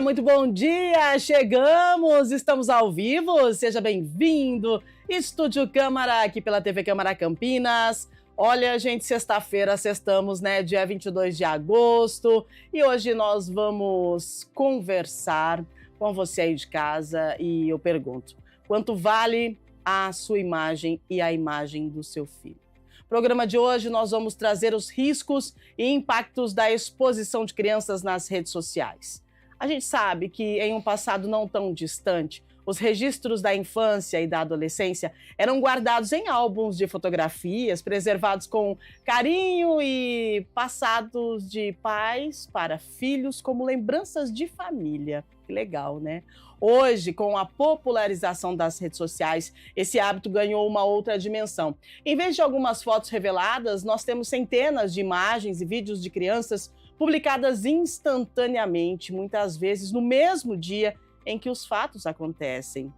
muito bom dia! Chegamos, estamos ao vivo, seja bem-vindo! Estúdio Câmara, aqui pela TV Câmara Campinas. Olha, gente, sexta-feira, sextamos, né? Dia 22 de agosto. E hoje nós vamos conversar com você aí de casa e eu pergunto, quanto vale a sua imagem e a imagem do seu filho? No programa de hoje nós vamos trazer os riscos e impactos da exposição de crianças nas redes sociais. A gente sabe que em um passado não tão distante, os registros da infância e da adolescência eram guardados em álbuns de fotografias, preservados com carinho e passados de pais para filhos como lembranças de família. Que legal, né? Hoje, com a popularização das redes sociais, esse hábito ganhou uma outra dimensão. Em vez de algumas fotos reveladas, nós temos centenas de imagens e vídeos de crianças publicadas instantaneamente, muitas vezes no mesmo dia em que os fatos acontecem.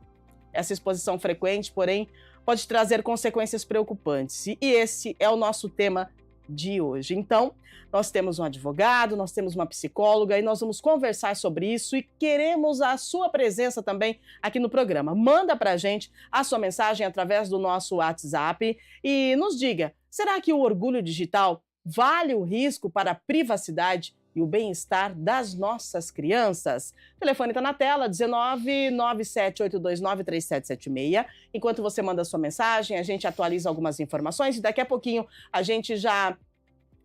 Essa exposição frequente, porém, pode trazer consequências preocupantes. E esse é o nosso tema de hoje. Então, nós temos um advogado, nós temos uma psicóloga e nós vamos conversar sobre isso e queremos a sua presença também aqui no programa. Manda pra gente a sua mensagem através do nosso WhatsApp e nos diga, será que o orgulho digital vale o risco para a privacidade e o bem-estar das nossas crianças? O telefone está na tela, 19978293776. Enquanto você manda a sua mensagem, a gente atualiza algumas informações e daqui a pouquinho a gente já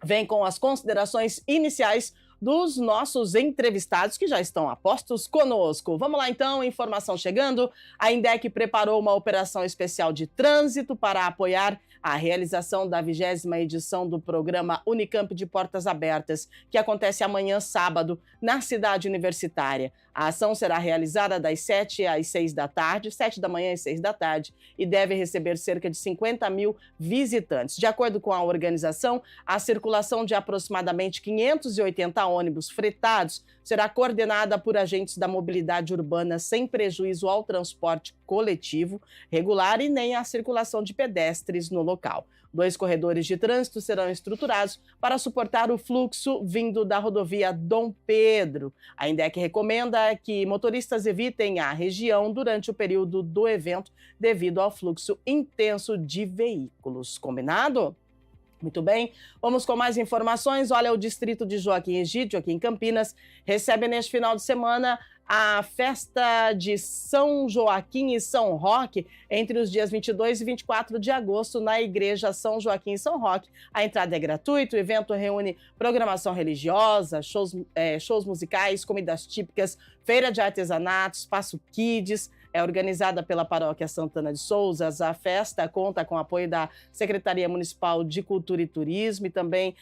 vem com as considerações iniciais dos nossos entrevistados que já estão a postos conosco. Vamos lá então, informação chegando. A INDEC preparou uma operação especial de trânsito para apoiar a realização da 20ª edição do programa Unicamp de Portas Abertas, que acontece amanhã, sábado, na cidade universitária. A ação será realizada das 7 às 6 da tarde, 7 da manhã às 6 da tarde, e deve receber cerca de 50 mil visitantes. De acordo com a organização, a circulação de aproximadamente 580 ônibus fretados será coordenada por agentes da mobilidade urbana sem prejuízo ao transporte coletivo regular e nem à circulação de pedestres no local. 2 corredores de trânsito serão estruturados para suportar o fluxo vindo da rodovia Dom Pedro. A INDEC recomenda que motoristas evitem a região durante o período do evento devido ao fluxo intenso de veículos. Combinado? Muito bem, vamos com mais informações. Olha, o distrito de Joaquim Egídio, aqui em Campinas, recebe neste final de semana a festa de São Joaquim e São Roque entre os dias 22 e 24 de agosto na Igreja São Joaquim e São Roque. A entrada é gratuita, o evento reúne programação religiosa, shows musicais, comidas típicas, feira de artesanato, espaço kids. É organizada pela Paróquia Santana de Sousas. A festa conta com o apoio da Secretaria Municipal de Cultura e Turismo e também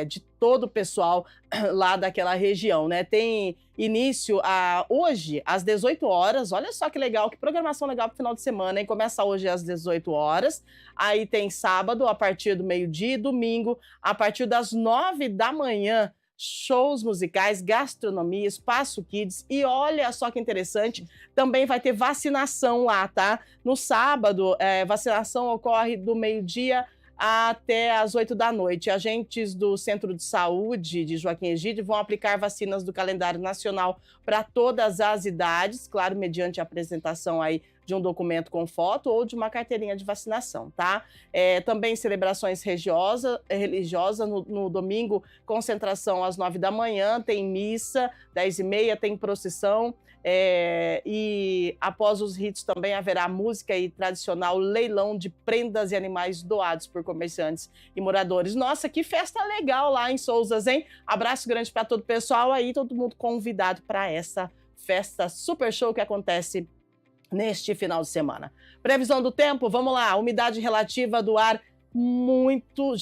de todo o pessoal lá daquela região, né? Tem início hoje, às 18 horas. Olha só que legal, que programação legal para o final de semana, hein? Começa hoje às 18 horas. Aí tem sábado, a partir do meio-dia, e domingo, a partir das 9 da manhã. Shows musicais, gastronomia, espaço kids e olha só que interessante, também vai ter vacinação lá, tá? No sábado, vacinação ocorre do meio-dia até às 8 da noite. Agentes do Centro de Saúde de Joaquim Egídio vão aplicar vacinas do calendário nacional para todas as idades, claro, mediante a apresentação aí de um documento com foto ou de uma carteirinha de vacinação, tá? Também celebrações religiosas no domingo, concentração às 9 da manhã, tem missa, 10h30, tem procissão, e após os ritos também haverá música e tradicional leilão de prendas e animais doados por comerciantes e moradores. Nossa, que festa legal lá em Sousas, hein? Abraço grande para todo o pessoal aí, todo mundo convidado para essa festa super show que acontece neste final de semana. Previsão do tempo, vamos lá. Umidade relativa do ar muito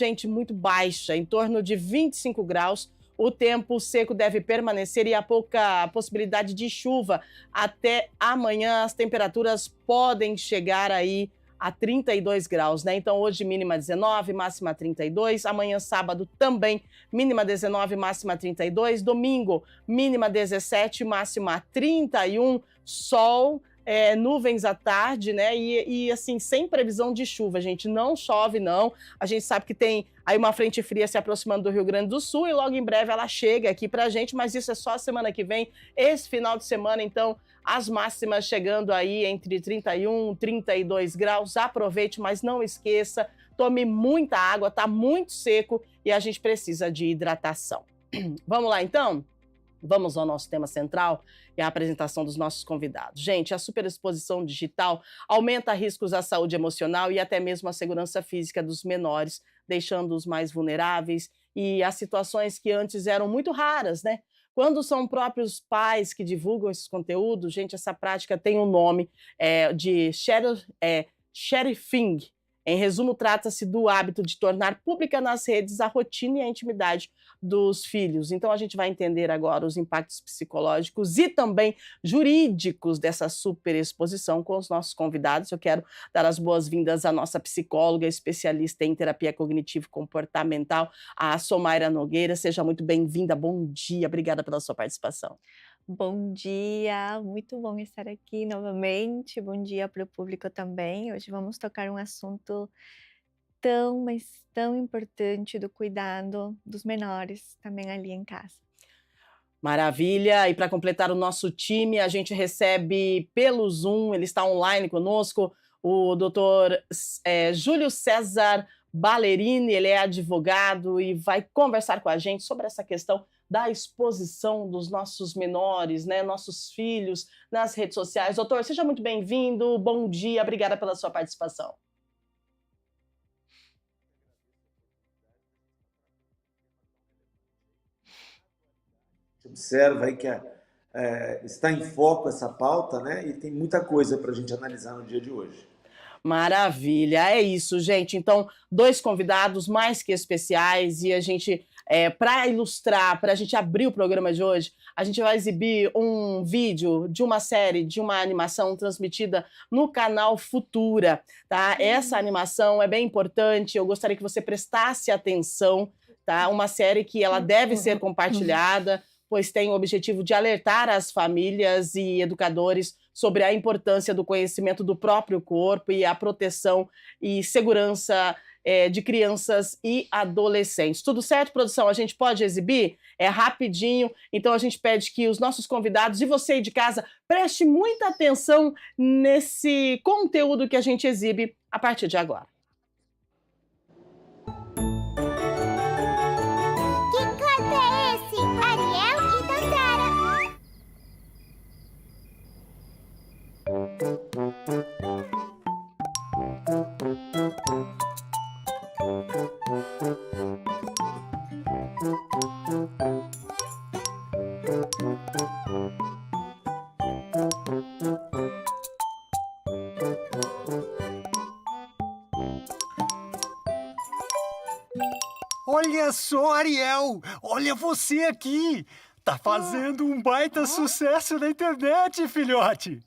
baixa, em torno de 25 graus. O tempo seco deve permanecer e há pouca possibilidade de chuva. Até amanhã as temperaturas podem chegar aí a 32 graus, né? Então hoje mínima 19, máxima 32. Amanhã sábado também mínima 19, máxima 32. Domingo mínima 17, máxima 31. Sol nuvens à tarde, né? E assim, sem previsão de chuva, gente. Não chove, não. A gente sabe que tem aí uma frente fria se aproximando do Rio Grande do Sul e logo em breve ela chega aqui pra gente, mas isso é só a semana que vem. Esse final de semana, então, as máximas chegando aí entre 31 e 32 graus. Aproveite, mas não esqueça, tome muita água, tá muito seco e a gente precisa de hidratação. Vamos lá, então? Vamos ao nosso tema central e a apresentação dos nossos convidados. Gente, a superexposição digital aumenta riscos à saúde emocional e até mesmo à segurança física dos menores, deixando-os mais vulneráveis e a situações que antes eram muito raras, né? Quando são próprios pais que divulgam esses conteúdos, gente, essa prática tem um nome de sharing. Em resumo, trata-se do hábito de tornar pública nas redes a rotina e a intimidade dos filhos. Então, a gente vai entender agora os impactos psicológicos e também jurídicos dessa superexposição com os nossos convidados. Eu quero dar as boas-vindas à nossa psicóloga, especialista em terapia cognitivo-comportamental, a Somaira Nogueira. Seja muito bem-vinda. Bom dia. Obrigada pela sua participação. Bom dia, muito bom estar aqui novamente. Bom dia para o público também. Hoje vamos tocar um assunto mas tão importante do cuidado dos menores também ali em casa. Maravilha! E para completar o nosso time, a gente recebe pelo Zoom, ele está online conosco, o doutor Júlio César Ballerini, ele é advogado e vai conversar com a gente sobre essa questão da exposição dos nossos menores, né, nossos filhos nas redes sociais. Doutor, seja muito bem-vindo, bom dia, obrigada pela sua participação. Observa aí que está em foco essa pauta, né, e tem muita coisa para a gente analisar no dia de hoje. Maravilha, é isso, gente. Então, 2 convidados mais que especiais e a gente, para ilustrar, para a gente abrir o programa de hoje, a gente vai exibir um vídeo de uma série, de uma animação transmitida no canal Futura, tá? Essa animação é bem importante, eu gostaria que você prestasse atenção, tá? Uma série que ela deve ser compartilhada, pois tem o objetivo de alertar as famílias e educadores sobre a importância do conhecimento do próprio corpo e a proteção e segurança de crianças e adolescentes. Tudo certo, produção? A gente pode exibir? É rapidinho, então a gente pede que os nossos convidados e você aí de casa preste muita atenção nesse conteúdo que a gente exibe a partir de agora. Que canto é esse? Ariel e Dandara. Olha só, Ariel! Olha você aqui! Tá fazendo um baita sucesso na internet, filhote!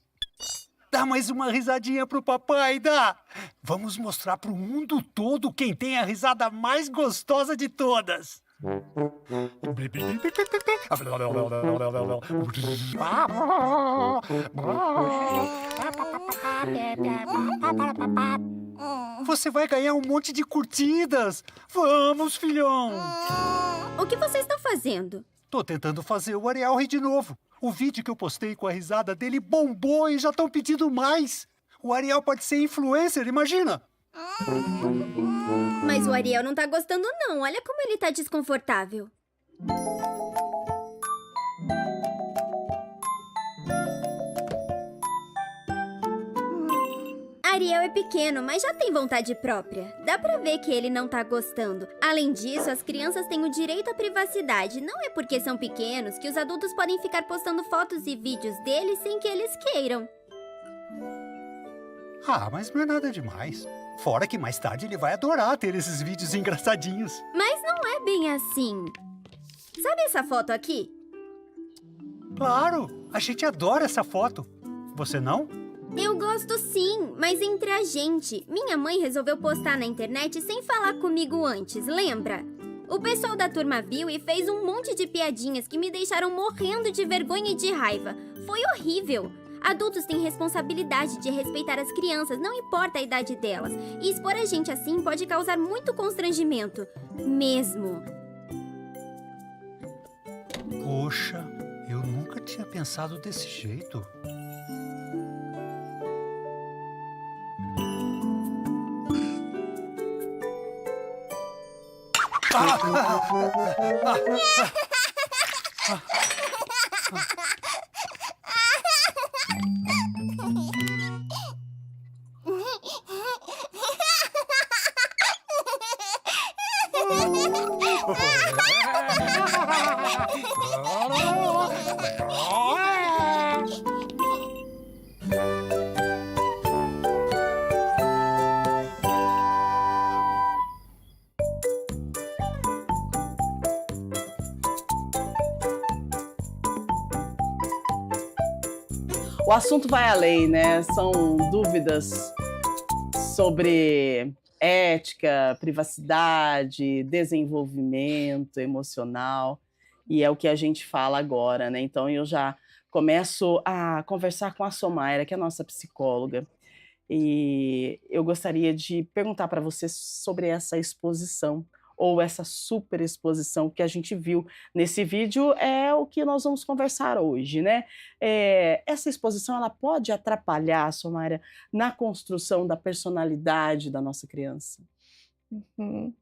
Dá mais uma risadinha pro papai, dá! Vamos mostrar pro mundo todo quem tem a risada mais gostosa de todas! Você vai ganhar um monte de curtidas! Vamos, filhão! O que vocês estão fazendo? Tô tentando fazer o Ariel rir de novo. O vídeo que eu postei com a risada dele bombou e já estão pedindo mais. O Ariel pode ser influencer, imagina! Mas o Ariel não tá gostando não, olha como ele tá desconfortável. Ariel é pequeno, mas já tem vontade própria. Dá pra ver que ele não tá gostando. Além disso, as crianças têm o direito à privacidade. Não é porque são pequenos que os adultos podem ficar postando fotos e vídeos deles sem que eles queiram. Ah, mas não é nada demais. Fora que mais tarde ele vai adorar ter esses vídeos engraçadinhos. Mas não é bem assim. Sabe essa foto aqui? Claro, a gente adora essa foto. Você não? Eu gosto sim, mas entre a gente. Minha mãe resolveu postar na internet sem falar comigo antes, lembra? O pessoal da turma viu e fez um monte de piadinhas que me deixaram morrendo de vergonha e de raiva. Foi horrível. Adultos têm responsabilidade de respeitar as crianças, não importa a idade delas. E expor a gente assim pode causar muito constrangimento. Mesmo. Poxa, eu nunca tinha pensado desse jeito. O assunto vai além, né? São dúvidas sobre ética, privacidade, desenvolvimento emocional, e é o que a gente fala agora, né? Então eu já começo a conversar com a Somaira, que é a nossa psicóloga, e eu gostaria de perguntar para você sobre essa exposição ou essa superexposição que a gente viu nesse vídeo, é o que nós vamos conversar hoje, né? Essa exposição, ela pode atrapalhar, Somaira, na construção da personalidade da nossa criança? Uhum.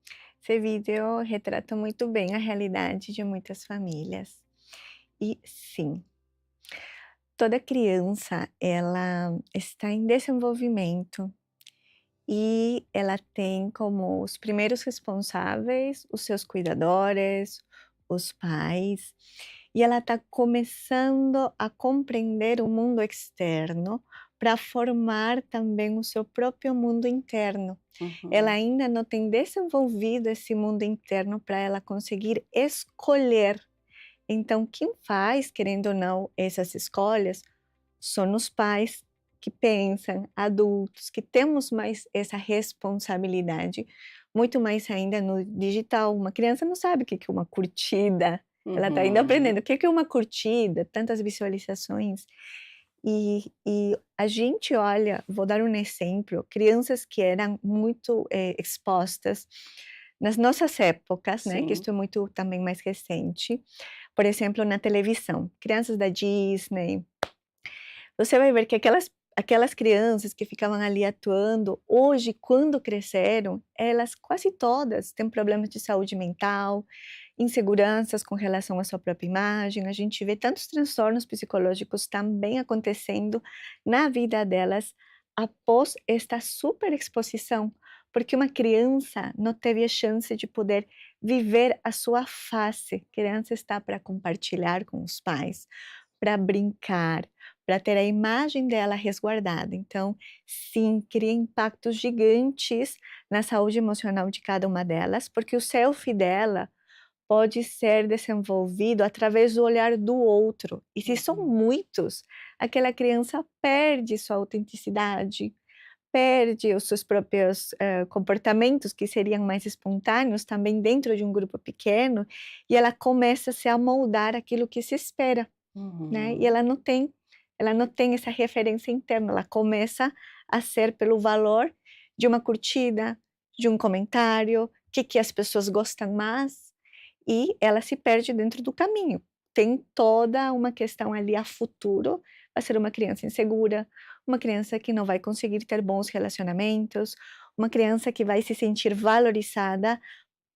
Esse vídeo retrata muito bem a realidade de muitas famílias. E sim, toda criança, ela está em desenvolvimento e ela tem como os primeiros responsáveis os seus cuidadores, os pais, e ela está começando a compreender o mundo externo para formar também o seu próprio mundo interno. Ela Uhum. ainda não tem desenvolvido esse mundo interno para ela conseguir escolher. Então, quem faz, querendo ou não, essas escolhas são os pais que pensam, adultos, que temos mais essa responsabilidade, muito mais ainda no digital. Uma criança não sabe o que é uma curtida, ela está ainda aprendendo Uhum. o que é uma curtida, tantas visualizações. E a gente olha, vou dar um exemplo, crianças que eram muito expostas nas nossas épocas, né, que Sim. isto é muito também mais recente, por exemplo, na televisão, crianças da Disney, você vai ver que aquelas crianças que ficavam ali atuando, hoje, quando cresceram, elas quase todas têm problemas de saúde mental, inseguranças com relação à sua própria imagem. A gente vê tantos transtornos psicológicos também acontecendo na vida delas após esta superexposição, porque uma criança não teve a chance de poder viver a sua face. A criança está para compartilhar com os pais, para brincar, para ter a imagem dela resguardada. Então, sim, cria impactos gigantes na saúde emocional de cada uma delas, porque o selfie dela pode ser desenvolvido através do olhar do outro. E se são Uhum. muitos, aquela criança perde sua autenticidade, perde os seus próprios comportamentos que seriam mais espontâneos também dentro de um grupo pequeno, e ela começa a se amoldar aquilo que se espera, né? E Uhum. ela não tem essa referência interna, ela começa a ser pelo valor de uma curtida, de um comentário, o que as pessoas gostam mais, e ela se perde dentro do caminho. Tem toda uma questão ali a futuro, vai ser uma criança insegura, uma criança que não vai conseguir ter bons relacionamentos, uma criança que vai se sentir valorizada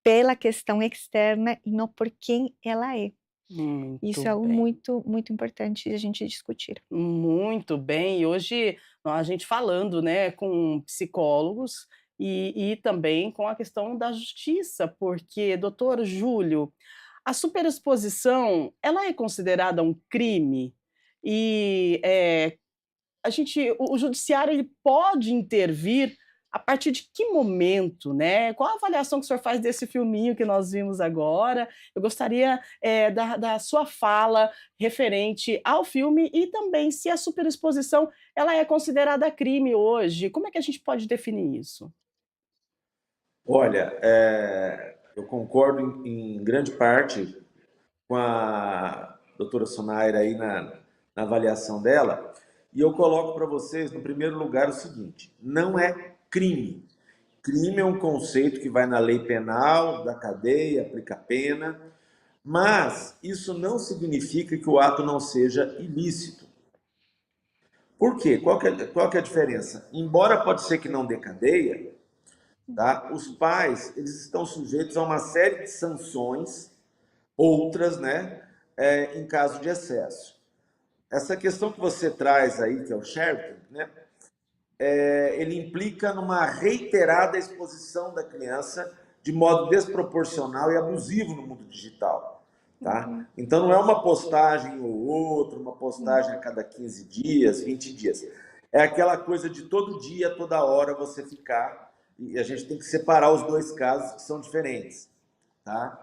pela questão externa e não por quem ela é. Muito Isso é algo bem. muito, muito importante de a gente discutir. Muito bem. E hoje a gente falando, né, com psicólogos e também com a questão da justiça, porque, doutor Júlio, a superexposição, ela é considerada um crime? E, o judiciário ele pode intervir a partir de que momento, né? Qual a avaliação que o senhor faz desse filminho que nós vimos agora? Eu gostaria, da sua fala referente ao filme e também se a superexposição ela é considerada crime hoje. Como é que a gente pode definir isso? Olha, eu concordo em grande parte com a doutora Sonaira aí na avaliação dela, E eu coloco para vocês, no primeiro lugar, o seguinte: não é crime. Crime é um conceito que vai na lei penal, da cadeia, aplica pena, mas isso não significa que o ato não seja ilícito. Por quê? Qual que é a diferença? Embora pode ser que não dê cadeia, tá? Os pais, eles estão sujeitos a uma série de sanções, outras, né, em caso de excesso. Essa questão que você traz aí, que é o sharing, né, ele implica numa reiterada exposição da criança de modo desproporcional e abusivo no mundo digital, tá? Então não é uma postagem ou outra, uma postagem a cada 15 dias, 20 dias. É aquela coisa de todo dia, toda hora você ficar, e a gente tem que separar os dois casos que são diferentes, tá?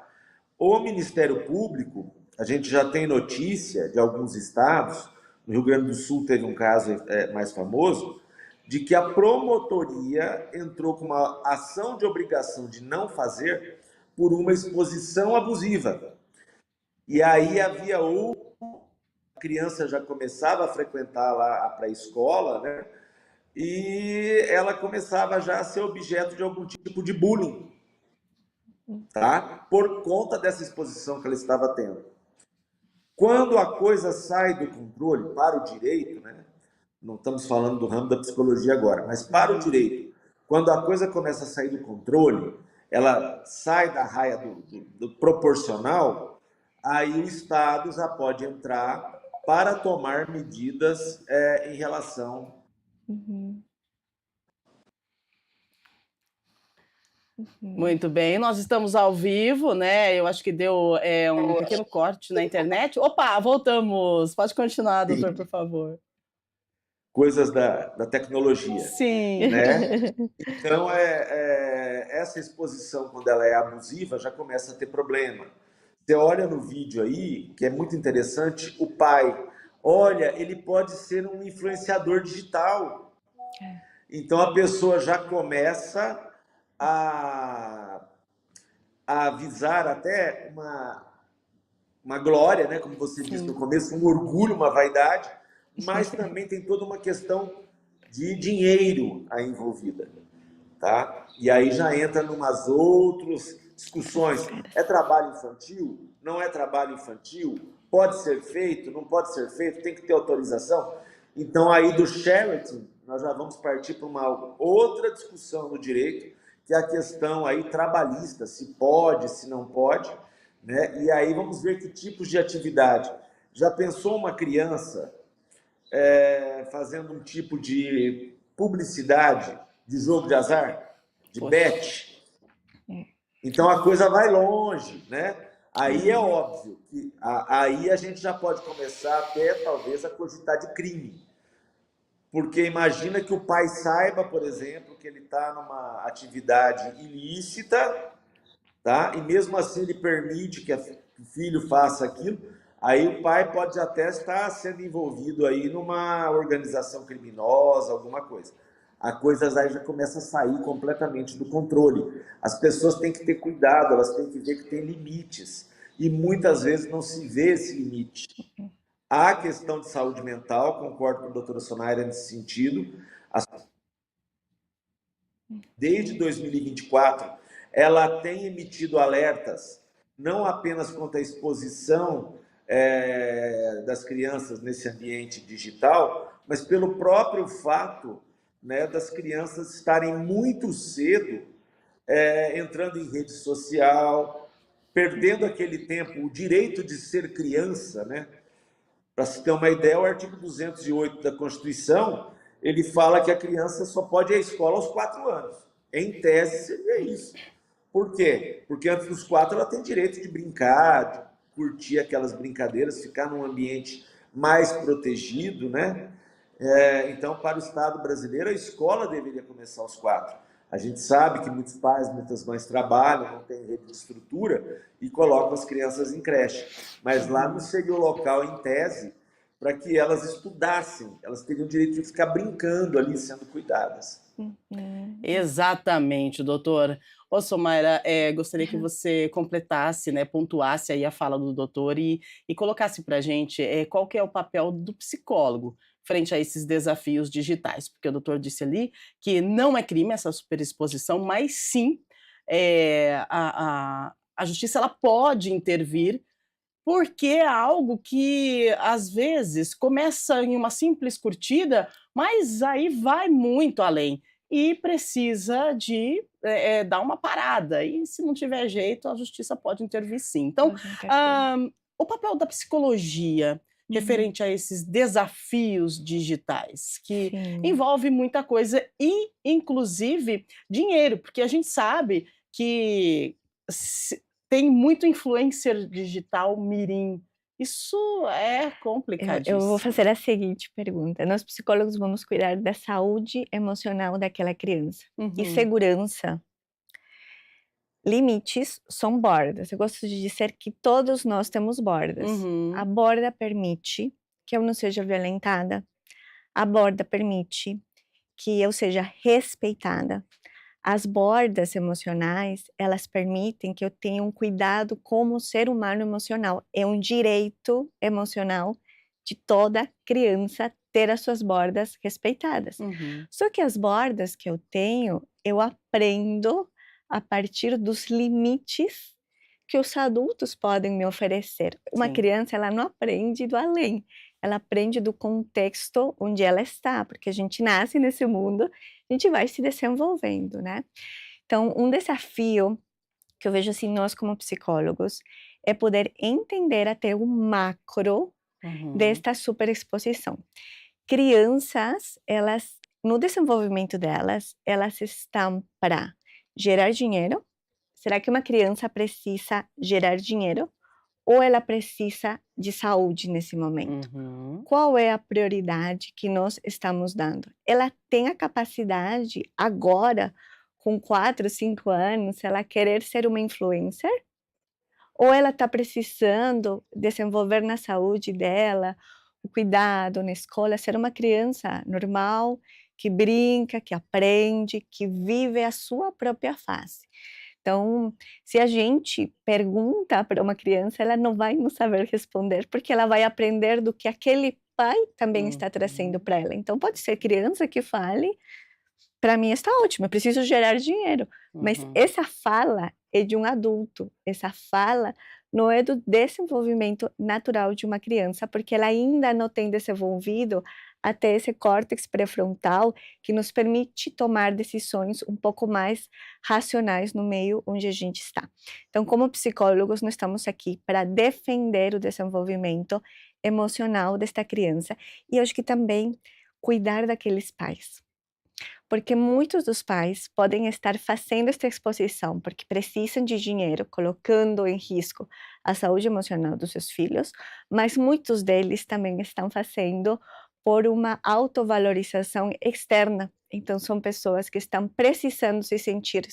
O Ministério Público, a gente já tem notícia de alguns estados, no Rio Grande do Sul teve um caso mais famoso, de que a promotoria entrou com uma ação de obrigação de não fazer por uma exposição abusiva. E aí havia a criança já começava a frequentar lá a pré-escola, né? E ela começava já a ser objeto de algum tipo de bullying, tá? Por conta dessa exposição que ela estava tendo. Quando a coisa sai do controle para o direito, né? Não estamos falando do ramo da psicologia agora, mas para o direito, quando a coisa começa a sair do controle, ela sai da raia do proporcional, aí o Estado já pode entrar para tomar medidas em relação. Muito bem, nós estamos ao vivo, né? Eu acho que deu um pequeno corte na internet. Opa, voltamos. Pode continuar, doutor, por favor. Coisas da tecnologia. Sim. Né? Então, essa exposição, quando ela é abusiva, já começa a ter problema. Você olha no vídeo aí, que é muito interessante, o pai, olha, ele pode ser um influenciador digital. Então, a pessoa já começa a avisar até uma glória, né? Como você disse no começo, um orgulho, uma vaidade, mas também tem toda uma questão de dinheiro aí envolvida, tá? E aí já entra numas outras discussões. É trabalho infantil? Não é trabalho infantil? Pode ser feito? Não pode ser feito? Tem que ter autorização? Então aí do charity, nós já vamos partir para uma outra discussão no direito, que é a questão aí trabalhista, se pode, se não pode, né? E aí vamos ver que tipos de atividade. Já pensou uma criança fazendo um tipo de publicidade de jogo de azar, de bet? Então a coisa vai longe, né? Aí é óbvio que aí a gente já pode começar até talvez a cogitar de crime. Porque imagina que o pai saiba, por exemplo, que ele está numa atividade ilícita, tá? E mesmo assim ele permite que o filho faça aquilo. Aí o pai pode até estar sendo envolvido aí numa organização criminosa, alguma coisa. A coisa aí já começa a sair completamente do controle. As pessoas têm que ter cuidado, elas têm que ver que tem limites. E muitas vezes não se vê esse limite. Há a questão de saúde mental, concordo com a doutora Sonaira nesse sentido. Desde 2024, ela tem emitido alertas, não apenas quanto à exposição das crianças nesse ambiente digital, mas pelo próprio fato, né, das crianças estarem muito cedo entrando em rede social, perdendo aquele tempo, o direito de ser criança, né? Para se ter uma ideia, o artigo 208 da Constituição, ele fala que a criança só pode ir à escola aos 4 anos. Em tese, seria isso. Por quê? Porque antes dos 4 ela tem direito de brincar, de curtir aquelas brincadeiras, ficar num ambiente mais protegido, né? Então, para o Estado brasileiro, a escola deveria começar aos 4. A gente sabe que muitos pais, muitas mães trabalham, não têm rede de estrutura e colocam as crianças em creche. Mas lá não seria o local, em tese, para que elas estudassem. Elas teriam o direito de ficar brincando ali, sendo cuidadas. Exatamente, doutor. Ô, Somaira, gostaria que você completasse, né, pontuasse aí a fala do doutor e colocasse para a gente qual que é o papel do psicólogo frente a esses desafios digitais? Porque o doutor disse ali que não é crime essa superexposição, mas sim a justiça ela pode intervir, porque é algo que às vezes começa em uma simples curtida, mas aí vai muito além e precisa de dar uma parada. E se não tiver jeito, a justiça pode intervir sim. Então, Pode intervir. o papel da psicologia referente a esses desafios digitais, que Sim. envolve muita coisa e, inclusive, dinheiro, porque a gente sabe que tem muito influencer digital mirim. Isso é Eu vou complicadíssimo. fazer a seguinte pergunta: nós psicólogos vamos cuidar da saúde emocional daquela criança. E Uhum, segurança, limites são bordas. Eu gosto de dizer que todos nós temos bordas. A uhum, borda permite que eu não seja violentada, a borda permite que eu seja respeitada. As bordas emocionais, elas permitem que eu tenha um cuidado como ser humano emocional. É um direito emocional de toda criança ter as suas bordas respeitadas. uhum. Só que as bordas que eu aprendo a partir dos limites que os adultos podem me oferecer. Uma Sim. criança, ela não aprende do além, ela aprende do contexto onde ela está, porque a gente nasce nesse mundo, a gente vai se desenvolvendo, né? Então, um desafio que eu vejo assim, nós como psicólogos, é poder entender até o macro Uhum. desta superexposição. Crianças, elas, no desenvolvimento delas, elas estão para gerar dinheiro. Será que uma criança precisa gerar dinheiro ou ela precisa de saúde nesse momento? Uhum. Qual é a prioridade que nós estamos dando? Ela tem a capacidade agora, com 4, 5 anos, ela querer ser uma influencer? Ou ela está precisando desenvolver na saúde dela o cuidado na escola, ser uma criança normal, que brinca, que aprende, que vive a sua própria fase. Então, se a gente pergunta para uma criança, ela não vai nos saber responder, porque ela vai aprender do que aquele pai também está trazendo Uhum. para ela. Então, pode ser criança que fale: para mim está ótimo, eu preciso gerar dinheiro. Mas Uhum. essa fala é de um adulto, essa fala não é do desenvolvimento natural de uma criança, porque ela ainda não tem desenvolvido até esse córtex pré-frontal que nos permite tomar decisões um pouco mais racionais no meio onde a gente está. Então, como psicólogos, nós estamos aqui para defender o desenvolvimento emocional desta criança e acho que também cuidar daqueles pais. Porque muitos dos pais podem estar fazendo esta exposição porque precisam de dinheiro, colocando em risco a saúde emocional dos seus filhos, mas muitos deles também estão fazendo por uma autovalorização externa. Então, são pessoas que estão precisando se sentir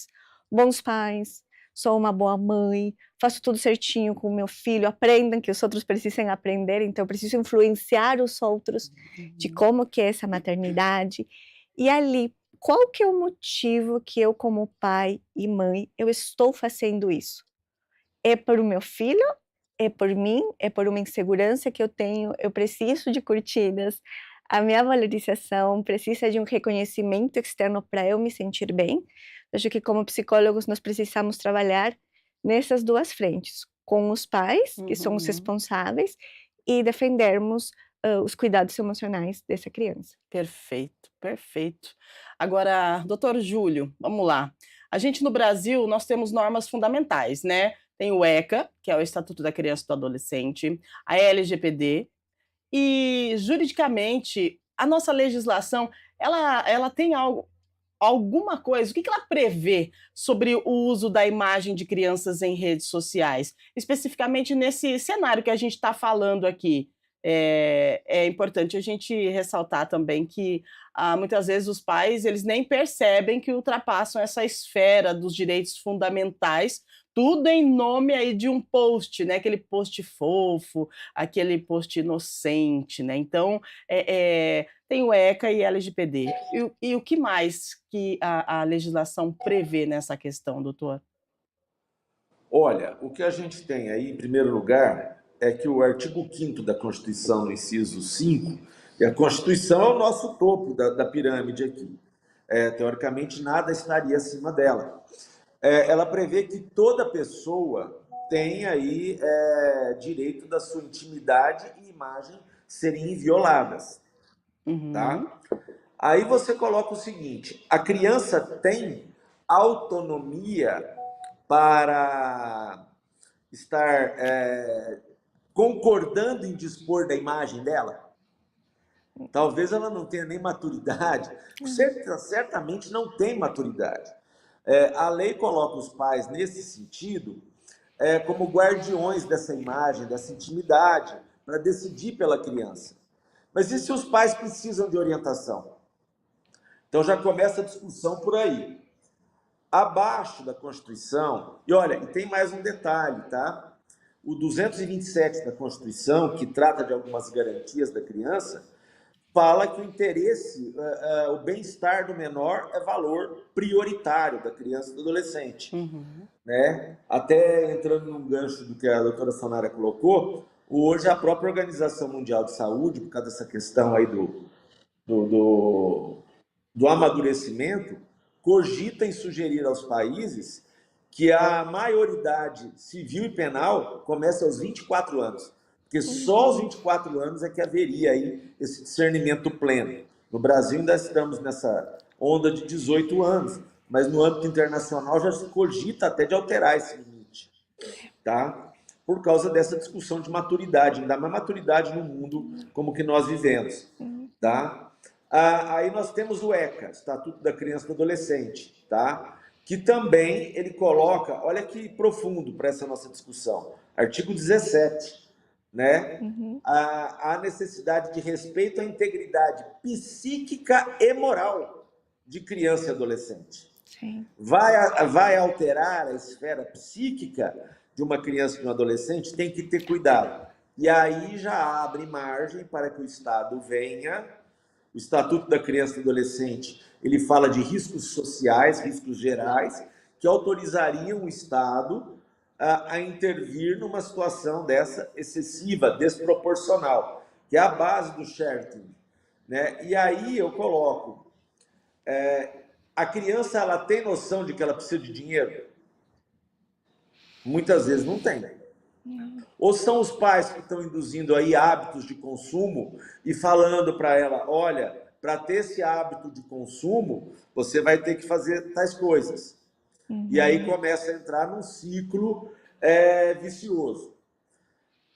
bons pais, sou uma boa mãe, faço tudo certinho com o meu filho, aprendam que os outros precisam aprender, então eu preciso influenciar os outros de como que é essa maternidade. E ali, qual que é o motivo que eu, como pai e mãe, eu estou fazendo isso? É por o meu filho? É por mim? É por uma insegurança que eu tenho? Eu preciso de curtidas? A minha valorização precisa de um reconhecimento externo para eu me sentir bem? Acho que como psicólogos nós precisamos trabalhar nessas duas frentes, com os pais, que são os Uhum. responsáveis, e defendermos os cuidados emocionais dessa criança. Perfeito, perfeito. Agora, doutor Júlio, vamos lá. A gente no Brasil, nós temos normas fundamentais, né? Tem o ECA, que é o Estatuto da Criança e do Adolescente, a LGPD, e juridicamente a nossa legislação, ela tem alguma coisa, o que ela prevê sobre o uso da imagem de crianças em redes sociais? Especificamente nesse cenário que a gente está falando aqui. É importante a gente ressaltar também que muitas vezes os pais eles nem percebem que ultrapassam essa esfera dos direitos fundamentais, tudo em nome aí de um post, né? Aquele post fofo, aquele post inocente, né? Então, tem o ECA e LGPD. E o que mais que a legislação prevê nessa questão, doutor? Olha, o que a gente tem aí, em primeiro lugar, é que o artigo 5º da Constituição, no inciso 5, E a Constituição é o nosso topo da pirâmide aqui. Teoricamente, nada estaria acima dela. Ela prevê que toda pessoa tem aí direito da sua intimidade e imagem serem invioladas. Tá? Aí você coloca o seguinte: a criança tem autonomia para estar concordando em dispor da imagem dela? Talvez ela não tenha nem maturidade, certamente não tem maturidade. A lei coloca os pais nesse sentido como guardiões dessa imagem, dessa intimidade, para decidir pela criança. Mas e se os pais precisam de orientação? Então já começa a discussão por aí. Abaixo da Constituição, e olha, e tem mais um detalhe, tá? O 227 da Constituição, que trata de algumas garantias da criança, fala que o interesse, o bem-estar do menor é valor prioritário da criança e do adolescente. Né? Até entrando num gancho do que a doutora Sonara colocou, hoje a própria Organização Mundial de Saúde, por causa dessa questão aí do amadurecimento, cogita em sugerir aos países que a maioridade civil e penal comece aos 24 anos. Porque só aos 24 anos é que haveria aí esse discernimento pleno. No Brasil ainda estamos nessa onda de 18 anos, mas no âmbito internacional já se cogita até de alterar esse limite, tá? Por causa dessa discussão de maturidade, ainda mais maturidade no mundo como que nós vivemos, tá? Aí nós temos o ECA, Estatuto da Criança e do Adolescente, tá? Que também ele coloca, olha que profundo para essa nossa discussão, artigo 17, né? A necessidade de respeito à integridade psíquica e moral de criança e adolescente. Sim. Vai alterar a esfera psíquica de uma criança e de um adolescente? Tem que ter cuidado. E aí já abre margem para que o Estado venha. O Estatuto da Criança e do Adolescente, ele fala de riscos sociais, riscos gerais, que autorizariam o Estado a intervir numa situação dessa excessiva, desproporcional, que é a base do Sherton, né? E aí eu coloco, a criança ela tem noção de que ela precisa de dinheiro? Muitas vezes não tem. Ou são os pais que estão induzindo aí hábitos de consumo e falando para ela, olha, para ter esse hábito de consumo, você vai ter que fazer tais coisas. E aí começa a entrar num ciclo vicioso.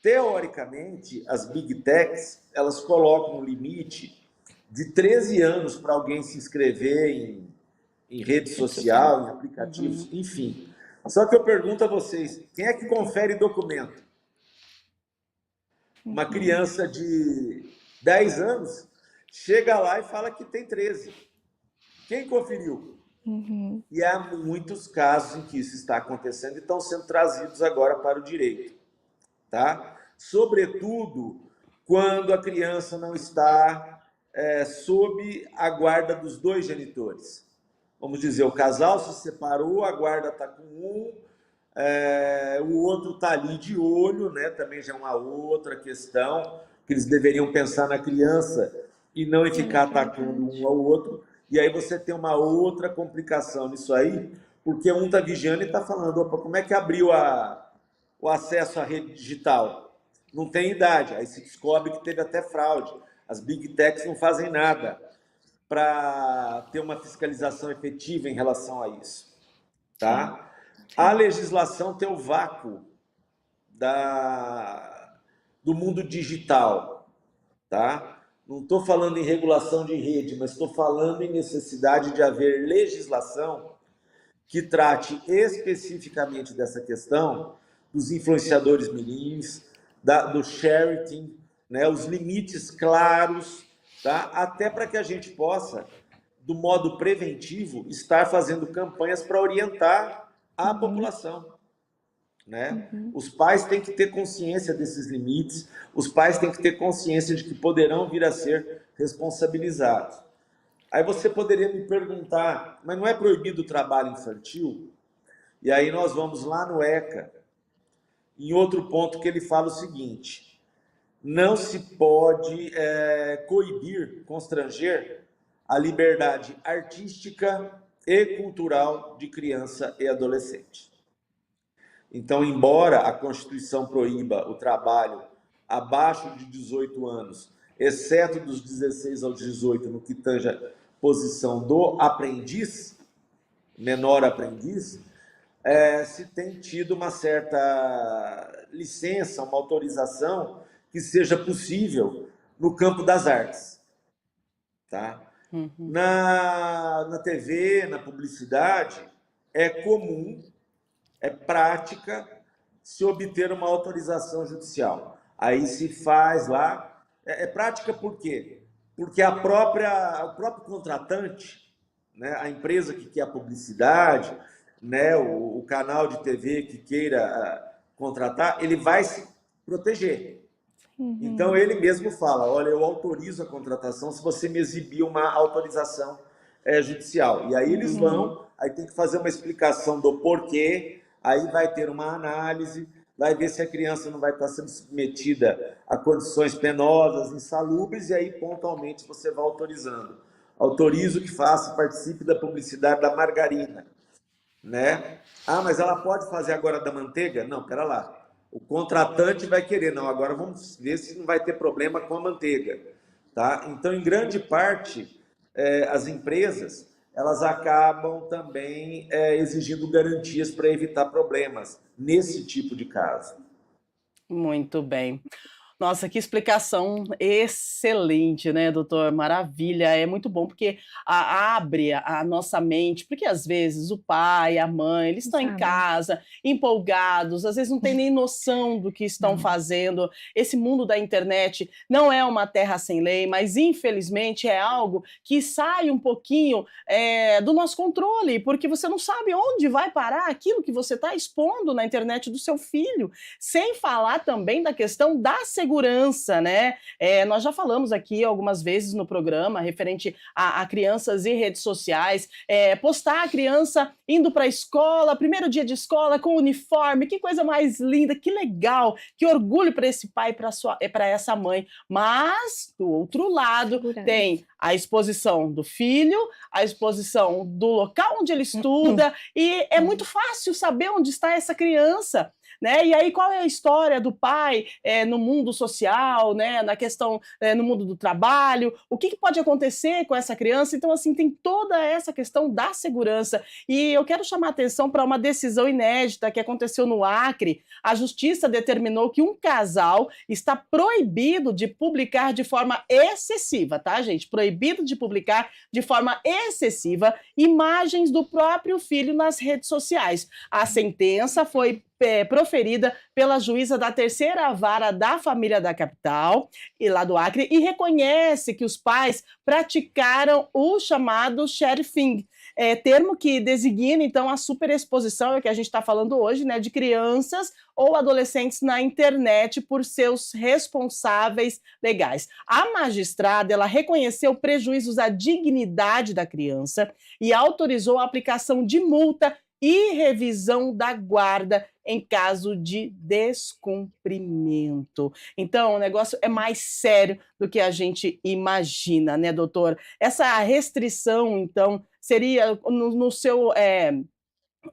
Teoricamente, as Big Techs, elas colocam um limite de 13 anos para alguém se inscrever em rede social, em aplicativos, enfim. Só que eu pergunto a vocês, quem é que confere documento? Uma criança de 10 anos chega lá e fala que tem 13. Quem conferiu? E há muitos casos em que isso está acontecendo e estão sendo trazidos agora para o direito. Tá? Sobretudo quando a criança não está sob a guarda dos dois genitores. Vamos dizer, o casal se separou, a guarda está com um, o outro está ali de olho, né? Também já é uma outra questão, que eles deveriam pensar na criança e não em ficar atacando um ao outro. E aí você tem uma outra complicação nisso aí, porque um está vigiando e está falando, opa, como é que abriu o acesso à rede digital? Não tem idade. Aí se descobre que teve até fraude. As Big Techs não fazem nada para ter uma fiscalização efetiva em relação a isso. Tá? A legislação tem o vácuo do mundo digital. Tá? Não estou falando em regulação de rede, mas estou falando em necessidade de haver legislação que trate especificamente dessa questão dos influenciadores mirins, do sharing, né, os limites claros, tá? Até para que a gente possa, do modo preventivo, estar fazendo campanhas para orientar a população. Né? Os pais têm que ter consciência desses limites, os pais têm que ter consciência de que poderão vir a ser responsabilizados. Aí você poderia me perguntar, mas não é proibido o trabalho infantil? E aí nós vamos lá no ECA, em outro ponto que ele fala o seguinte, não se pode coibir, constranger a liberdade artística e cultural de criança e adolescente. Então, embora a Constituição proíba o trabalho abaixo de 18 anos, exceto dos 16 aos 18, no que tange a posição do aprendiz, menor aprendiz, se tem tido uma certa licença, uma autorização que seja possível no campo das artes. Tá? Uhum. Na TV, na publicidade, é comum, é prática se obter uma autorização judicial. Aí se faz lá. É prática por quê? Porque o próprio contratante, né, a empresa que quer a publicidade, né, o canal de TV que queira contratar, ele vai se proteger. Uhum. Então ele mesmo fala, olha, eu autorizo a contratação se você me exibir uma autorização judicial. E aí eles vão, aí tem que fazer uma explicação do porquê, aí vai ter uma análise, vai ver se a criança não vai estar sendo submetida a condições penosas, insalubres, e aí pontualmente você vai autorizando. Autorizo que faça, participe da publicidade da margarina. Né? Ah, mas ela pode fazer agora da manteiga? Não, pera lá. O contratante vai querer. Não, agora vamos ver se não vai ter problema com a manteiga. Tá? Então, em grande parte, as empresas elas acabam também exigindo garantias para evitar problemas nesse tipo de caso. Muito bem. Nossa, que explicação excelente, né, doutor? Maravilha, é muito bom porque abre a nossa mente, porque às vezes o pai, a mãe, eles estão em casa, empolgados, às vezes não tem nem noção do que estão fazendo. Esse mundo da internet não é uma terra sem lei, mas infelizmente é algo que sai um pouquinho do nosso controle, porque você não sabe onde vai parar aquilo que você está expondo na internet do seu filho, sem falar também da questão da segurança, né? Nós já falamos aqui algumas vezes no programa referente a crianças e redes sociais, postar a criança indo para a escola, primeiro dia de escola com uniforme, que coisa mais linda, que legal, que orgulho para esse pai e para essa mãe. Mas, do outro lado, tem a exposição do filho, a exposição do local onde ele estuda, e é muito fácil saber onde está essa criança. Né? E aí, qual é a história do pai no mundo social, né? Na questão no mundo do trabalho? O que pode acontecer com essa criança? Então, assim, tem toda essa questão da segurança. E eu quero chamar a atenção para uma decisão inédita que aconteceu no Acre. A justiça determinou que um casal está proibido de publicar de forma excessiva, tá, gente? Proibido de publicar de forma excessiva imagens do próprio filho nas redes sociais. A sentença foi proferida pela juíza da terceira vara da família da capital, e lá do Acre, e reconhece que os pais praticaram o chamado sharing, termo que designa, então, a superexposição, é o que a gente está falando hoje, né, de crianças ou adolescentes na internet por seus responsáveis legais. A magistrada, ela reconheceu prejuízos à dignidade da criança e autorizou a aplicação de multa e revisão da guarda em caso de descumprimento. Então, o negócio é mais sério do que a gente imagina, né, doutor? Essa restrição, então, seria no seu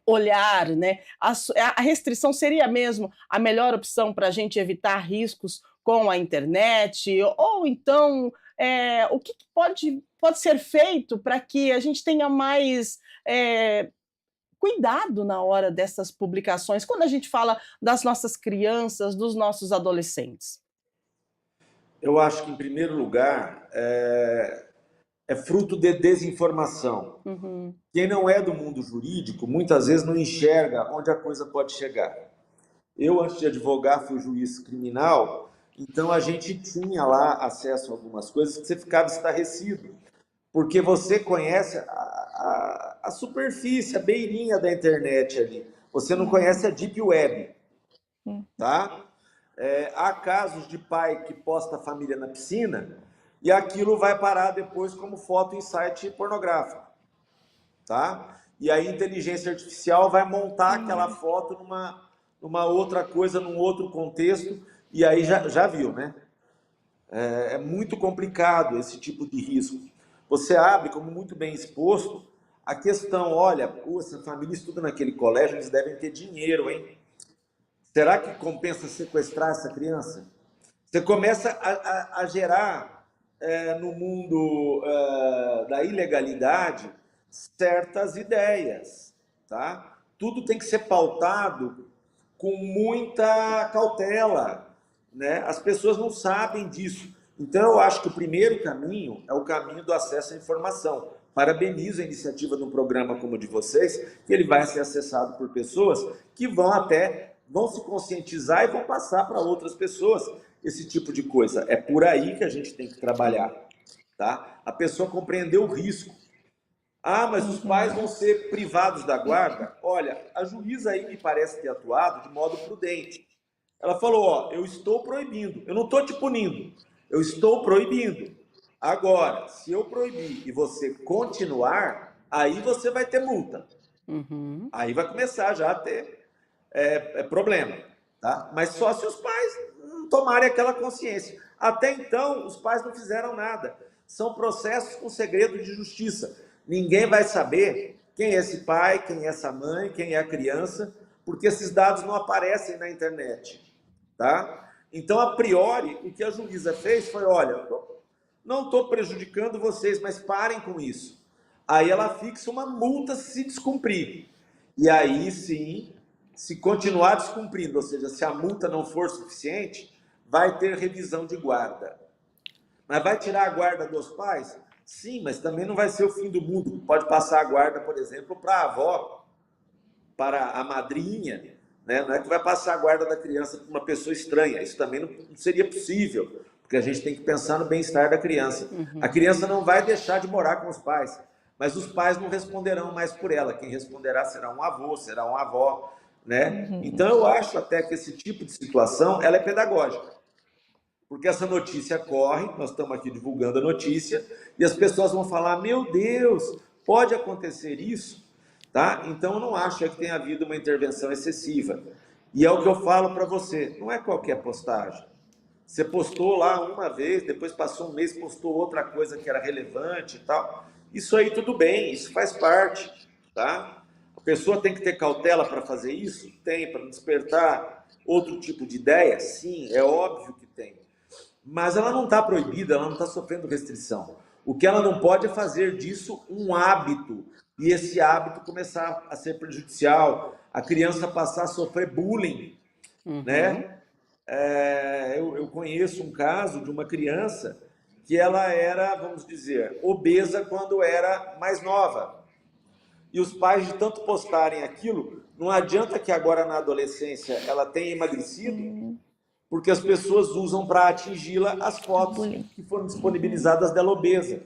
olhar, né? A restrição seria mesmo a melhor opção para a gente evitar riscos com a internet? Ou então, o que pode ser feito para que a gente tenha mais cuidado na hora dessas publicações, quando a gente fala das nossas crianças, dos nossos adolescentes? Eu acho que, em primeiro lugar, é fruto de desinformação. Uhum. Quem não é do mundo jurídico, muitas vezes não enxerga onde a coisa pode chegar. Eu, antes de advogar, fui juiz criminal, então a gente tinha lá acesso a algumas coisas que você ficava estarrecido, porque você conhece a superfície, a beirinha da internet ali. Você não conhece a deep web, tá? Há casos de pai que posta a família na piscina e aquilo vai parar depois como foto em site pornográfico, tá? E aí a inteligência artificial vai montar aquela foto numa outra coisa, num outro contexto, e aí já viu, né? É muito complicado esse tipo de risco. Você abre, como muito bem exposto, a questão, olha, essa família estuda naquele colégio, eles devem ter dinheiro, hein? Será que compensa sequestrar essa criança? Você começa a gerar no mundo da ilegalidade certas ideias, tá? Tudo tem que ser pautado com muita cautela, né? As pessoas não sabem disso. Então, eu acho que o primeiro caminho é o caminho do acesso à informação. Parabenizo a iniciativa de um programa como o de vocês, que ele vai ser acessado por pessoas que vão se conscientizar e vão passar para outras pessoas esse tipo de coisa. É por aí que a gente tem que trabalhar, tá? A pessoa compreender o risco. Ah, mas os pais vão ser privados da guarda? Olha, a juíza aí me parece ter atuado de modo prudente. Ela falou, ó, eu estou proibindo, eu não estou te punindo, eu estou proibindo. Agora, se eu proibir e você continuar, aí você vai ter multa. Aí vai começar já a ter problema, tá? Mas só se os pais não tomarem aquela consciência. Até então, os pais não fizeram nada. São processos com segredo de justiça. Ninguém vai saber quem é esse pai, quem é essa mãe, quem é a criança, porque esses dados não aparecem na internet, tá? Então, a priori, o que a juíza fez foi, olha, não estou prejudicando vocês, mas parem com isso. Aí ela fixa uma multa se descumprir. E aí, sim, se continuar descumprindo, ou seja, se a multa não for suficiente, vai ter revisão de guarda. Mas vai tirar a guarda dos pais? Sim, mas também não vai ser o fim do mundo. Pode passar a guarda, por exemplo, para a avó, para a madrinha, né? Não é que vai passar a guarda da criança para uma pessoa estranha. Isso também não seria possível, porque a gente tem que pensar no bem-estar da criança. A criança não vai deixar de morar com os pais, mas os pais não responderão mais por ela. Quem responderá será um avô, será uma avó, né? Então eu acho até que esse tipo de situação ela é pedagógica. Porque essa notícia corre, nós estamos aqui divulgando a notícia, e as pessoas vão falar, meu Deus, pode acontecer isso? Tá? Então, eu não acho que tenha havido uma intervenção excessiva. E é o que eu falo para você, não é qualquer postagem. Você postou lá uma vez, depois passou um mês, postou outra coisa que era relevante e tal. Isso aí tudo bem, isso faz parte, tá? A pessoa tem que ter cautela para fazer isso? Tem, para despertar outro tipo de ideia? Sim, é óbvio que tem. Mas ela não está proibida, ela não está sofrendo restrição. O que ela não pode é fazer disso um hábito, e esse hábito começar a ser prejudicial, a criança passar a sofrer bullying, né? Eu conheço um caso de uma criança que ela era, vamos dizer, obesa quando era mais nova. E os pais, de tanto postarem aquilo, não adianta que agora na adolescência ela tenha emagrecido, porque as pessoas usam para atingi-la as fotos que foram disponibilizadas dela obesa.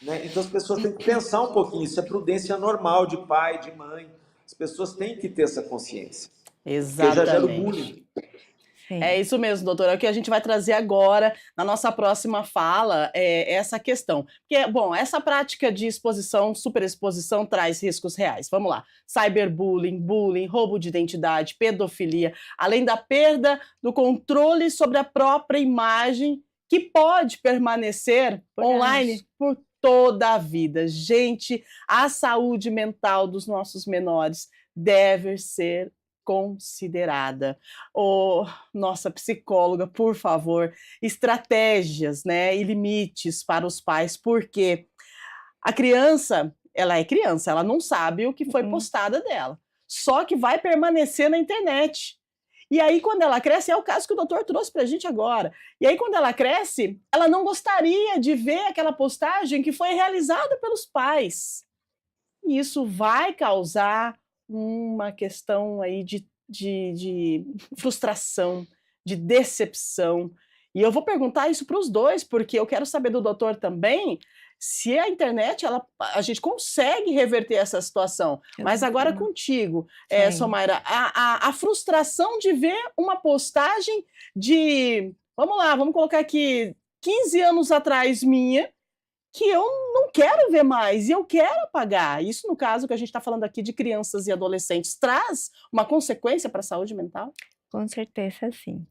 Né? Então as pessoas têm que pensar um pouquinho, isso é prudência normal de pai, de mãe. As pessoas têm que ter essa consciência. Exatamente. Porque já gera o bullying. Sim. É isso mesmo, doutora. É o que a gente vai trazer agora na nossa próxima fala, é essa questão. Porque, bom, essa prática de exposição, superexposição, traz riscos reais. Vamos lá. Cyberbullying, bullying, roubo de identidade, pedofilia, além da perda do controle sobre a própria imagem, que pode permanecer online por toda a vida. Gente, a saúde mental dos nossos menores deve ser considerada. Nossa psicóloga, por favor, estratégias, né, e limites para os pais, porque a criança, ela não sabe o que foi postada dela, só que vai permanecer na internet. E aí, quando ela cresce, é o caso que o doutor trouxe para a gente agora, e aí quando ela cresce, ela não gostaria de ver aquela postagem que foi realizada pelos pais. E isso vai causar uma questão aí de frustração, de decepção. E eu vou perguntar isso para os dois, porque eu quero saber do doutor também se a internet, a gente consegue reverter essa situação. Mas agora contigo, Somaira, a frustração de ver uma postagem de, vamos colocar aqui, 15 anos atrás minha, que eu não quero ver mais e eu quero apagar. Isso, no caso que a gente está falando aqui de crianças e adolescentes, traz uma consequência para a saúde mental? Com certeza, sim.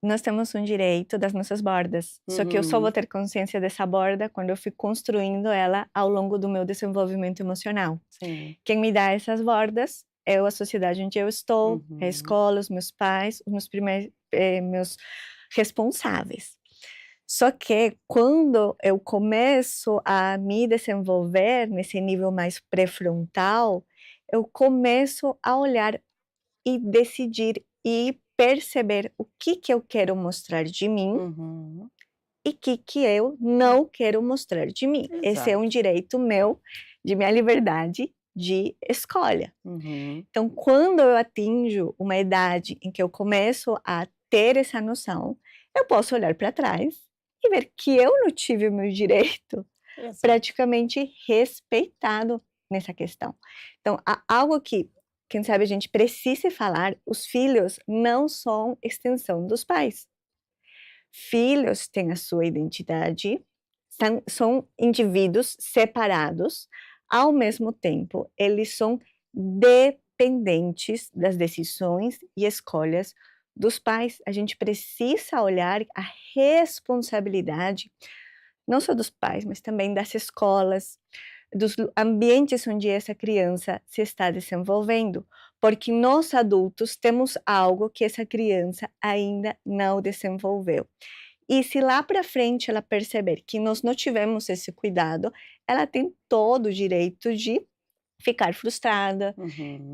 nós temos um direito das nossas bordas. Só que eu só vou ter consciência dessa borda quando eu fui construindo ela ao longo do meu desenvolvimento emocional. Sim. Quem me dá essas bordas é a sociedade onde eu estou, é a escola, os meus pais, os meus meus responsáveis. Só que quando eu começo a me desenvolver nesse nível mais pré-frontal, eu começo a olhar e decidir e perceber o que eu quero mostrar de mim e o que eu não quero mostrar de mim. Exato. Esse é um direito meu, de minha liberdade de escolha. Então, quando eu atinjo uma idade em que eu começo a ter essa noção, eu posso olhar para trás e ver que eu não tive o meu direito praticamente respeitado nessa questão. Então, há algo que, quem sabe, a gente precisa falar: os filhos não são extensão dos pais. Filhos têm a sua identidade, são indivíduos separados, ao mesmo tempo, eles são dependentes das decisões e escolhas dos pais. A gente precisa olhar a responsabilidade, não só dos pais, mas também das escolas, dos ambientes onde essa criança se está desenvolvendo, porque nós adultos temos algo que essa criança ainda não desenvolveu. E se lá para frente ela perceber que nós não tivemos esse cuidado, ela tem todo o direito de ficar frustrada,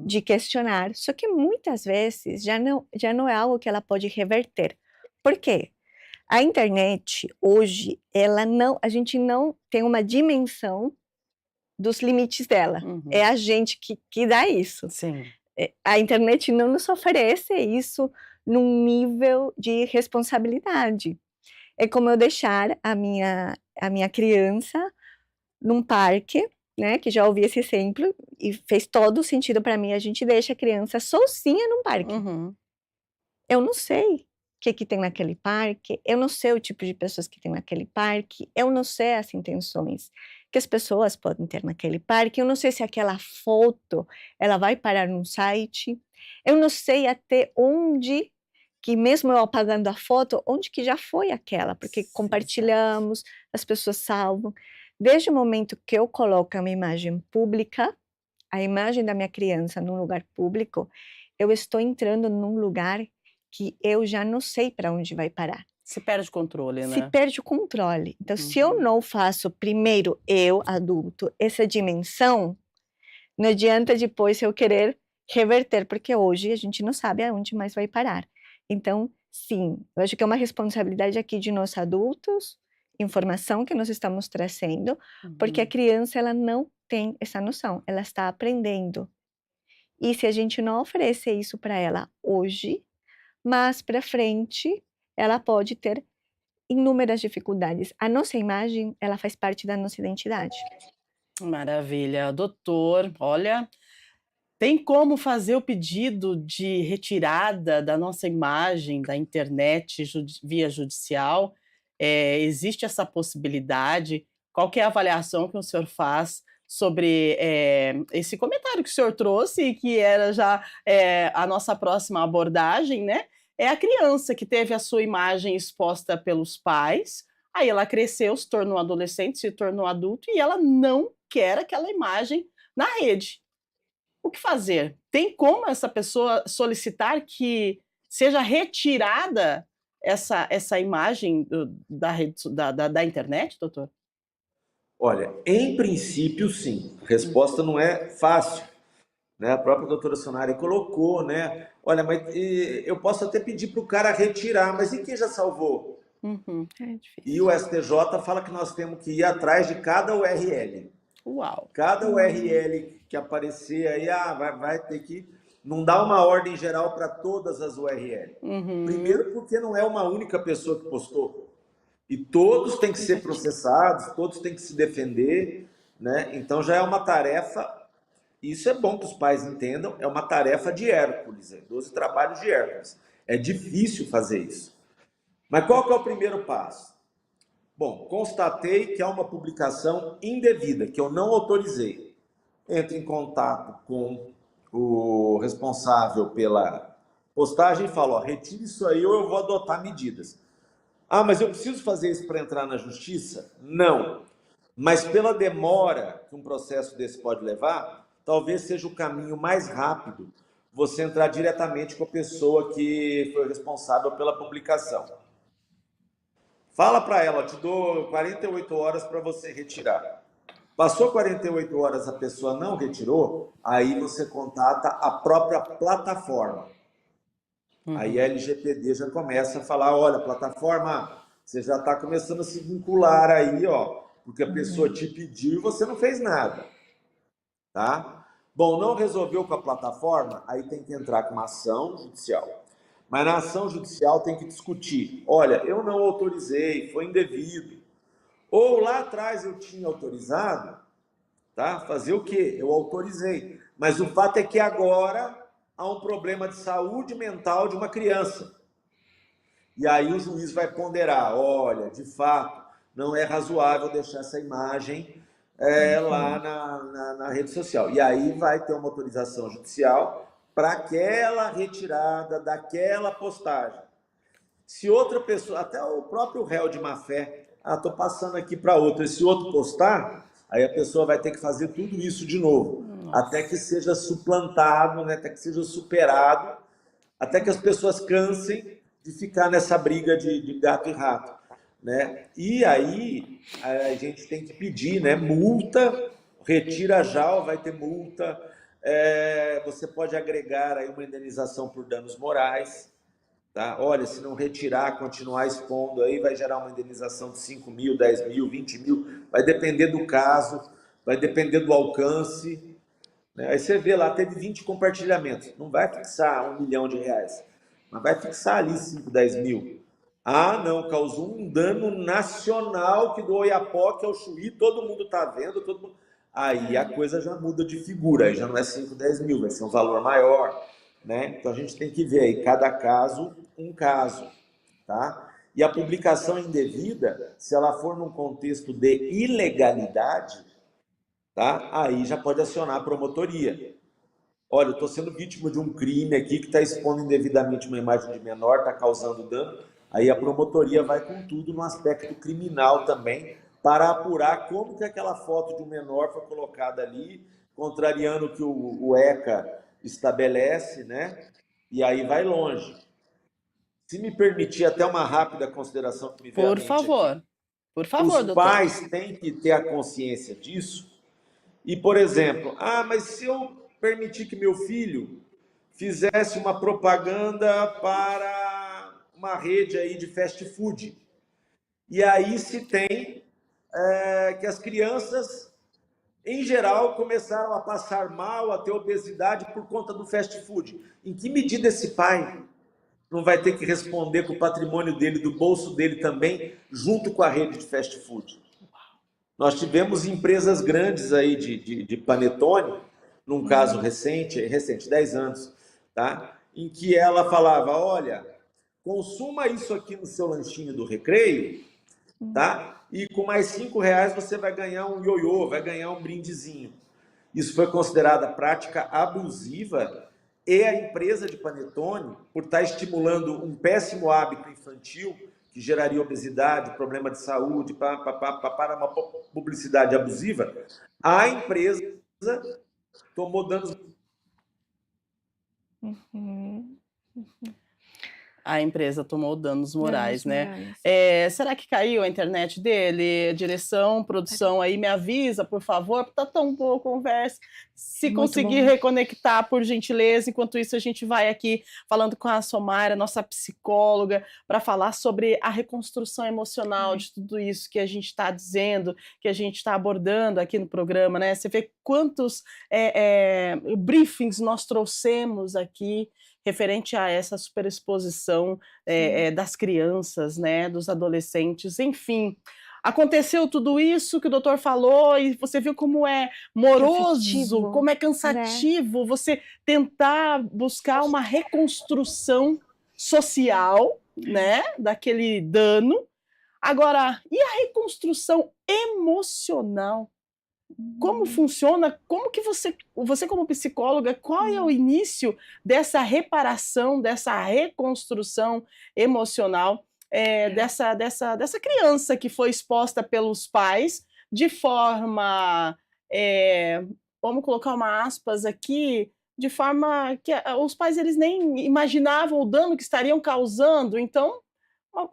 de questionar, só que muitas vezes já não é algo que ela pode reverter. Por quê? A internet, hoje, a gente não tem uma dimensão dos limites dela. É a gente que dá isso. Sim. A internet não nos oferece isso num nível de responsabilidade. É como eu deixar a minha criança num parque, né, que já ouvi esse exemplo e fez todo sentido para mim. A gente deixa a criança sozinha num parque. Eu não sei o que tem naquele parque, eu não sei o tipo de pessoas que tem naquele parque, eu não sei as intenções que as pessoas podem ter naquele parque, eu não sei se aquela foto ela vai parar num site, eu não sei até onde, que mesmo eu apagando a foto, onde que já foi aquela, porque compartilhamos, as pessoas salvam. Desde o momento que eu coloco uma imagem pública, a imagem da minha criança num lugar público, eu estou entrando num lugar que eu já não sei para onde vai parar. Se perde o controle, né? Se perde o controle. Então, se eu não faço primeiro, eu, adulto, essa dimensão, não adianta depois eu querer reverter, porque hoje a gente não sabe aonde mais vai parar. Então, sim, eu acho que é uma responsabilidade aqui de nós adultos, informação que nós estamos trazendo, porque a criança ela não tem essa noção, ela está aprendendo. E se a gente não oferecer isso para ela hoje, mais para frente, ela pode ter inúmeras dificuldades. A nossa imagem, ela faz parte da nossa identidade. Maravilha. Doutor, olha, tem como fazer o pedido de retirada da nossa imagem da internet via judicial? Existe essa possibilidade? Qual que é a avaliação que o senhor faz sobre esse comentário que o senhor trouxe e que era já a nossa próxima abordagem, né? É a criança que teve a sua imagem exposta pelos pais, aí ela cresceu, se tornou adolescente, se tornou adulto e ela não quer aquela imagem na rede. O que fazer? Tem como essa pessoa solicitar que seja retirada essa imagem da internet, doutor? Olha, em princípio, sim. A resposta não é fácil, né? A própria doutora Sonari colocou, né? Olha, mas eu posso até pedir para o cara retirar, mas e quem já salvou? É difícil. E o STJ fala que nós temos que ir atrás de cada URL. Uau! Cada URL que aparecer aí, vai ter que... Não dá uma ordem geral para todas as URL. Primeiro porque não é uma única pessoa que postou. E todos têm que ser processados, todos têm que se defender, né? Então já é uma tarefa, isso é bom que os pais entendam, é uma tarefa de Hércules, 12 trabalhos de Hércules. É difícil fazer isso. Mas qual que é o primeiro passo? Bom, constatei que há uma publicação indevida, que eu não autorizei. Entre em contato com o responsável pela postagem e fala, ó, retire isso aí ou eu vou adotar medidas. Ah, mas eu preciso fazer isso para entrar na justiça? Não. Mas pela demora que um processo desse pode levar, talvez seja o caminho mais rápido você entrar diretamente com a pessoa que foi responsável pela publicação. Fala para ela, te dou 48 horas para você retirar. Passou 48 horas, a pessoa não retirou, aí você contata a própria plataforma. Aí a LGPD já começa a falar, olha, plataforma, você já está começando a se vincular aí, ó, porque a pessoa te pediu e você não fez nada, tá? Bom, não resolveu com a plataforma, aí tem que entrar com uma ação judicial. Mas na ação judicial tem que discutir, olha, eu não autorizei, foi indevido. Ou lá atrás eu tinha autorizado, tá? Fazer o quê? Eu autorizei. Mas o fato é que agora há um problema de saúde mental de uma criança. E aí o juiz vai ponderar, olha, de fato, não é razoável deixar essa imagem lá na rede social. E aí vai ter uma autorização judicial para aquela retirada daquela postagem. Se outra pessoa, até o próprio réu de má-fé, estou passando aqui para outro, esse outro postar, aí a pessoa vai ter que fazer tudo isso de novo, até que seja suplantado, né, até que seja superado, até que as pessoas cansem de ficar nessa briga de gato e rato, né? E aí a gente tem que pedir, né, multa, retira já, vai ter multa, você pode agregar aí uma indenização por danos morais, tá? Olha, se não retirar, continuar expondo aí, vai gerar uma indenização de 5 mil, 10 mil, 20 mil, vai depender do caso, vai depender do alcance, né? Aí você vê lá, teve 20 compartilhamentos, não vai fixar R$1 milhão, mas vai fixar ali 5, 10 mil. Ah, não, causou um dano nacional que do Oiapoque ao Chuí, todo mundo está vendo, todo mundo... Aí a coisa já muda de figura, aí já não é 5, 10 mil, vai ser um valor maior, né? Então a gente tem que ver aí, cada caso, um caso, tá? E a publicação indevida, se ela for num contexto de ilegalidade, tá? Aí já pode acionar a promotoria. Olha, eu estou sendo vítima de um crime aqui que está expondo indevidamente uma imagem de menor, está causando dano. Aí a promotoria vai com tudo no aspecto criminal também, para apurar como que aquela foto de um menor foi colocada ali, contrariando o que o ECA estabelece, né? E aí vai longe. Se me permitir até uma rápida consideração que me veio à mente aqui. Por favor, Os doutor. pais têm que ter a consciência disso. E, por exemplo, mas se eu permitir que meu filho fizesse uma propaganda para uma rede aí de fast food, e aí se tem que as crianças, em geral, começaram a passar mal, a ter obesidade por conta do fast food. Em que medida esse pai não vai ter que responder com o patrimônio dele, do bolso dele também, junto com a rede de fast food? Nós tivemos empresas grandes aí de panetone, num caso recente, 10 anos, tá? Em que ela falava, olha, consuma isso aqui no seu lanchinho do recreio, tá? E com mais R$5 você vai ganhar um ioiô, vai ganhar um brindezinho. Isso foi considerada prática abusiva e a empresa de panetone, por estar estimulando um péssimo hábito infantil, que geraria obesidade, problema de saúde, para uma publicidade abusiva, a empresa tomou danos. A empresa tomou danos morais, né? Morais. Será que caiu a internet dele? Direção, produção aí, me avisa, por favor, tá tão boa a conversa. Se Muito conseguir bom. reconectar, por gentileza. Enquanto isso, a gente vai aqui falando com a Somária, nossa psicóloga, para falar sobre a reconstrução emocional de tudo isso que a gente está dizendo, que a gente está abordando aqui no programa, né? Você vê quantos briefings nós trouxemos aqui referente a essa superexposição das crianças, né, dos adolescentes, enfim. Aconteceu tudo isso que o doutor falou e você viu como é moroso, Cansativo, como é cansativo você tentar buscar uma reconstrução social, né, daquele dano. Agora, e a reconstrução emocional? Como funciona? Como que você como psicóloga, qual é o início dessa reparação, dessa reconstrução emocional dessa criança que foi exposta pelos pais de forma, vamos colocar uma aspas aqui, de forma que os pais eles nem imaginavam o dano que estariam causando, então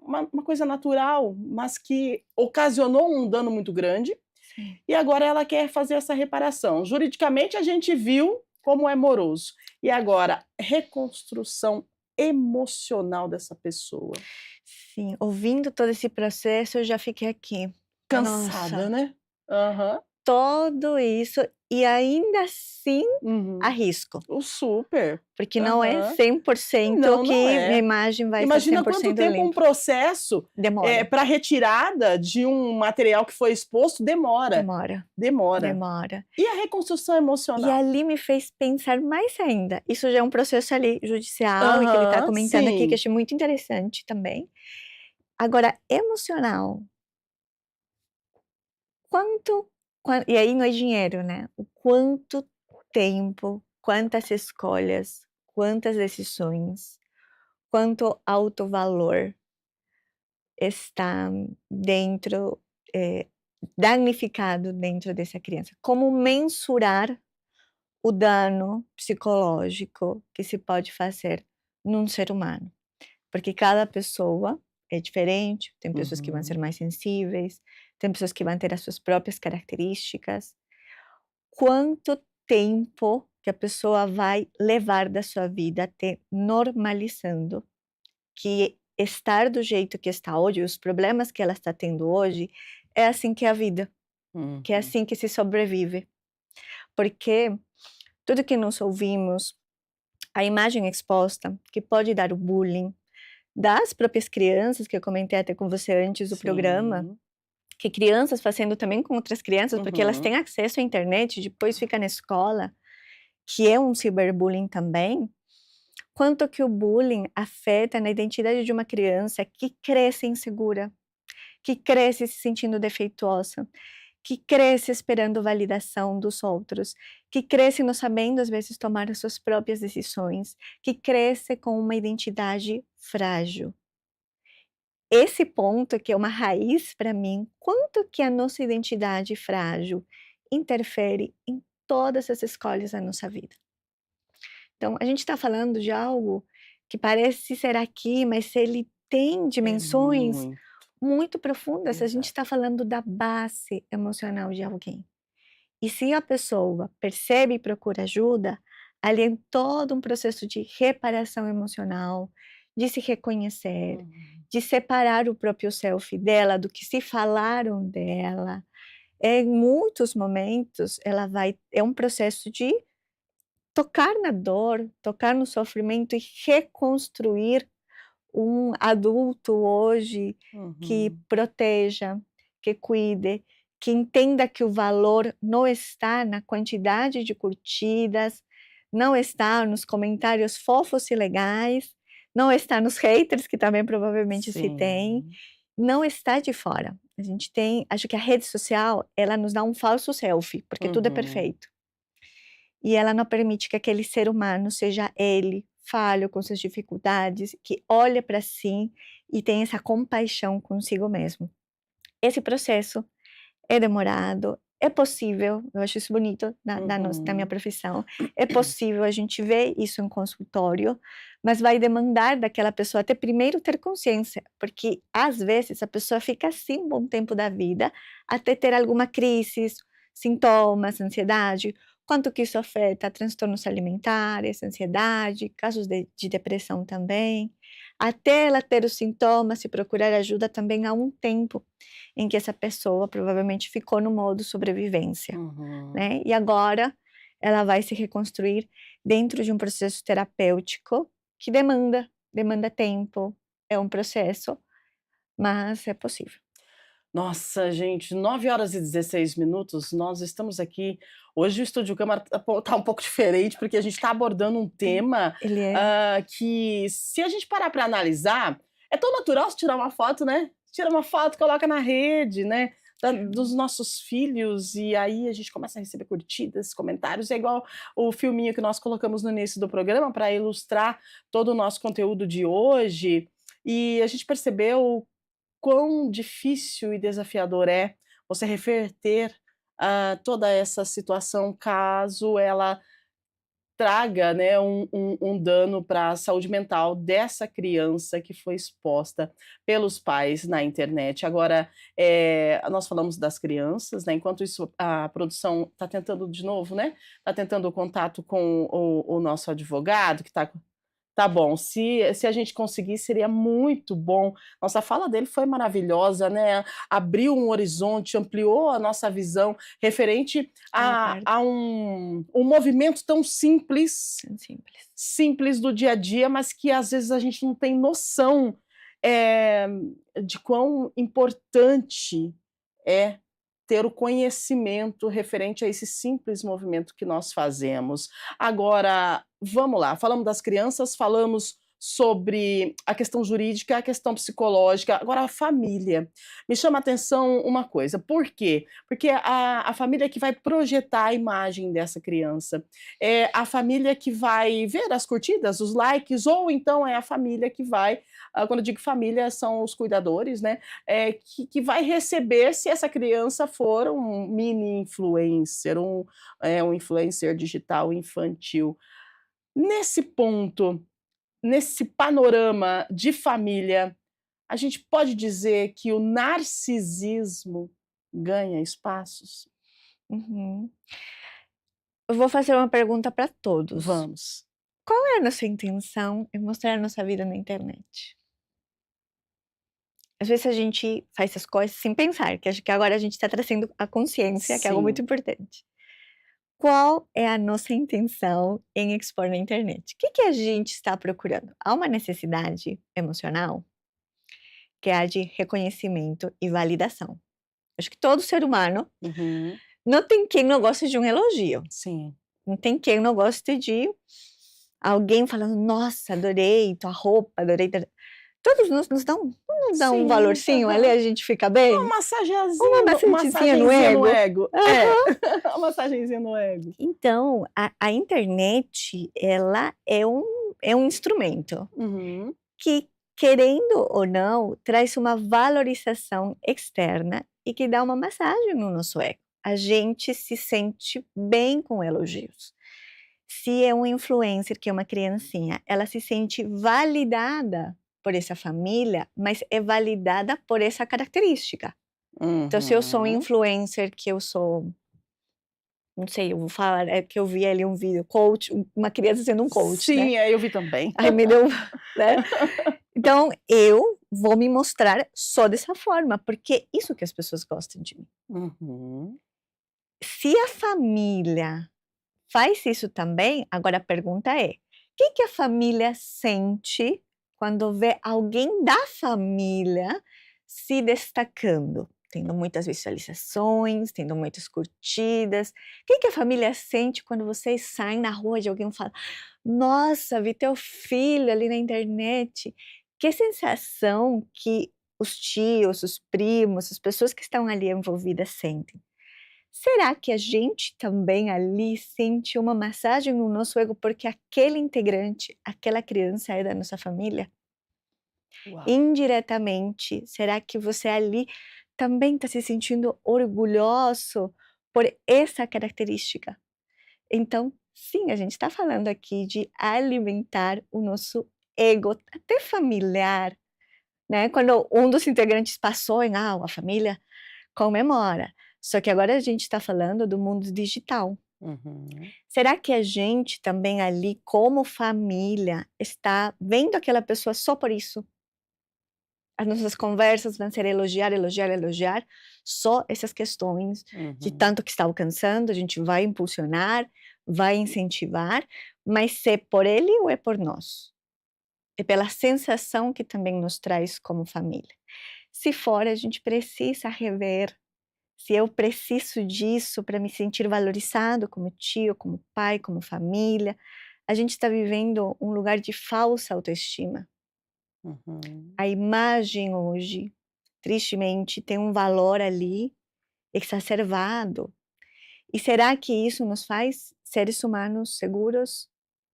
uma coisa natural, mas que ocasionou um dano muito grande. Sim. E agora ela quer fazer essa reparação. Juridicamente a gente viu como é moroso. E agora, reconstrução emocional dessa pessoa. Sim, ouvindo todo esse processo, eu já fiquei aqui. Cansada, Nossa, né? Aham. todo isso e ainda assim Uhum. arrisco, O super. porque não é Aham. 100% Não, que não é. minha imagem vai Imagina estar quanto 100% tempo um limpa. processo Demora, para retirada de um material que foi exposto demora. demora, Demora. demora. E a reconstrução E emocional? ali me fez pensar mais ainda. Isso já é um processo ali judicial e que ele está Aham, comentando aqui, que eu sim. achei muito interessante também. Agora, emocional, e aí não é dinheiro, né? O quanto tempo, quantas escolhas, quantas decisões, quanto autovalor está dentro, danificado dentro dessa criança. Como mensurar o dano psicológico que se pode fazer num ser humano? Porque cada pessoa é diferente, tem pessoas que vão ser mais sensíveis, tem pessoas que vão ter as suas próprias características. Quanto tempo que a pessoa vai levar da sua vida até normalizando que estar do jeito que está hoje, os problemas que ela está tendo hoje, é assim que é a vida, que é assim que se sobrevive. Porque tudo que nós ouvimos, a imagem exposta, que pode dar o bullying, das próprias crianças, que eu comentei até com você antes do programa, Sim. que crianças fazendo também com outras crianças, porque elas Uhum. têm acesso à internet, depois fica na escola, que é um ciberbullying também, quanto que o bullying afeta na identidade de uma criança que cresce insegura, que cresce se sentindo defeituosa, que cresce esperando validação dos outros, que cresce não sabendo às vezes tomar as suas próprias decisões, que cresce com uma identidade frágil. Esse ponto que é uma raiz para mim, quanto que a nossa identidade frágil interfere em todas as escolhas da nossa vida. Então, a gente está falando de algo que parece ser aqui, mas ele tem dimensões Muito. muito profundas. A gente Exato. está falando da base emocional de alguém. E se a pessoa percebe e procura ajuda, ali é todo um processo de reparação emocional, de se reconhecer, de separar o próprio self dela do que se falaram dela. Em muitos momentos, é um processo de tocar na dor, tocar no sofrimento e reconstruir um adulto hoje que proteja, que cuide, que entenda que o valor não está na quantidade de curtidas, não está nos comentários fofos e legais, não está nos haters, que também provavelmente se tem, Sim. não está de fora. A gente tem, acho que a rede social, ela nos dá um falso selfie, porque tudo é perfeito. E ela não permite que aquele ser humano seja ele, falho com suas dificuldades, que olha para si e tem essa compaixão consigo mesmo. Esse processo é demorado, é possível, eu acho isso bonito na minha profissão, é possível a gente ver isso em consultório, mas vai demandar daquela pessoa até primeiro ter consciência, porque às vezes a pessoa fica assim um bom tempo da vida, até ter alguma crise, sintomas, ansiedade, quanto que isso afeta transtornos alimentares, ansiedade, casos de depressão também, até ela ter os sintomas e procurar ajuda também há um tempo em que essa pessoa provavelmente ficou no modo sobrevivência, né? E agora ela vai se reconstruir dentro de um processo terapêutico que demanda tempo, é um processo, mas é possível. Nossa, gente, 9h16, nós estamos aqui. Hoje o Estúdio Câmara tá um pouco diferente, porque a gente está abordando um tema Ele é que, se a gente parar para analisar, é tão natural se tirar uma foto, né? Tira uma foto, coloca na rede, né? dos nossos filhos, e aí a gente começa a receber curtidas, comentários. É igual o filminho que nós colocamos no início do programa para ilustrar todo o nosso conteúdo de hoje. E a gente percebeu quão difícil e desafiador é você reverter toda essa situação caso ela traga, né, um dano para a saúde mental dessa criança que foi exposta pelos pais na internet. Agora, nós falamos das crianças, né, enquanto isso a produção está tentando de novo, né, está tentando o contato com o nosso advogado que está. Tá bom, se a gente conseguir, seria muito bom. Nossa, a fala dele foi maravilhosa, né, abriu um horizonte, ampliou a nossa visão referente a um movimento tão simples do dia a dia, mas que às vezes a gente não tem noção, de quão importante é ter o conhecimento referente a esse simples movimento que nós fazemos. Agora, vamos lá, falamos das crianças, falamos sobre a questão jurídica, a questão psicológica, agora a família. Me chama a atenção uma coisa, por quê? Porque a família que vai projetar a imagem dessa criança, é a família que vai ver as curtidas, os likes, ou então é a família que vai, quando eu digo família, são os cuidadores, né? Que vai receber se essa criança for um mini influencer, um influencer digital infantil. Nesse ponto, nesse panorama de família, a gente pode dizer que o narcisismo ganha espaços? Uhum. Eu vou fazer uma pergunta para todos. Vamos. Qual é a nossa intenção em mostrar a nossa vida na internet? Às vezes a gente faz essas coisas sem pensar, que acho que agora a gente está trazendo a consciência, que é algo muito importante. Qual é a nossa intenção em expor na internet? O que a gente está procurando? Há uma necessidade emocional que é a de reconhecimento e validação. Acho que todo ser humano, não tem quem não goste de um elogio. Sim. Não tem quem não goste de alguém falando, nossa, adorei tua roupa, adorei. Todos nos dão Sim, um valorzinho ali, a gente fica bem. Uma massagenzinha Uma massagenzinha no ego. Uma massagenzinha no ego. Então, a internet, ela é um instrumento que, querendo ou não, traz uma valorização externa e que dá uma massagem no nosso ego. A gente se sente bem com elogios. Se é um influencer, que é uma criancinha, ela se sente validada por essa família, mas é validada por essa característica. Então, se eu sou um influencer, que eu sou, não sei, eu vou falar, é que eu vi ali um vídeo, coach, uma criança sendo um coach, Sim, né? eu vi também. Aí me deu, né? Então, eu vou me mostrar só dessa forma, porque isso que as pessoas gostam de mim. Se a família faz isso também, agora a pergunta é, o que a família sente quando vê alguém da família se destacando, tendo muitas visualizações, tendo muitas curtidas? O que a família sente quando vocês saem na rua e alguém fala, nossa, vi teu filho ali na internet? Que sensação que os tios, os primos, as pessoas que estão ali envolvidas sentem? Será que a gente também ali sente uma massagem no nosso ego porque aquele integrante, aquela criança é da nossa família? Uau. Indiretamente, será que você ali também está se sentindo orgulhoso por essa característica? Então, sim, a gente está falando aqui de alimentar o nosso ego, até familiar, né? Quando um dos integrantes passou em a família comemora. Só que agora a gente está falando do mundo digital. Será que a gente também ali, como família, está vendo aquela pessoa só por isso? As nossas conversas vão ser elogiar, só essas questões de tanto que está alcançando, a gente vai impulsionar, vai incentivar, mas se é por ele ou é por nós? É pela sensação que também nos traz como família. Se for, a gente precisa rever se eu preciso disso para me sentir valorizado como tio, como pai, como família. A gente está vivendo um lugar de falsa autoestima. A imagem hoje, tristemente, tem um valor ali exacerbado. E será que isso nos faz seres humanos seguros?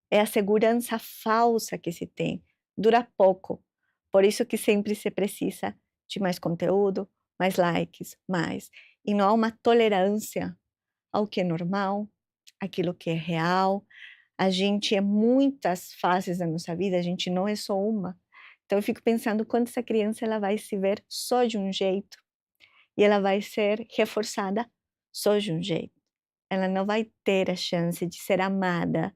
É a segurança falsa que se tem, dura pouco. Por isso que sempre se precisa de mais conteúdo, mais likes, mais. E não há uma tolerância ao que é normal, aquilo que é real. A gente é muitas fases da nossa vida, a gente não é só uma. Então eu fico pensando quando essa criança ela vai se ver só de um jeito e ela vai ser reforçada só de um jeito. Ela não vai ter a chance de ser amada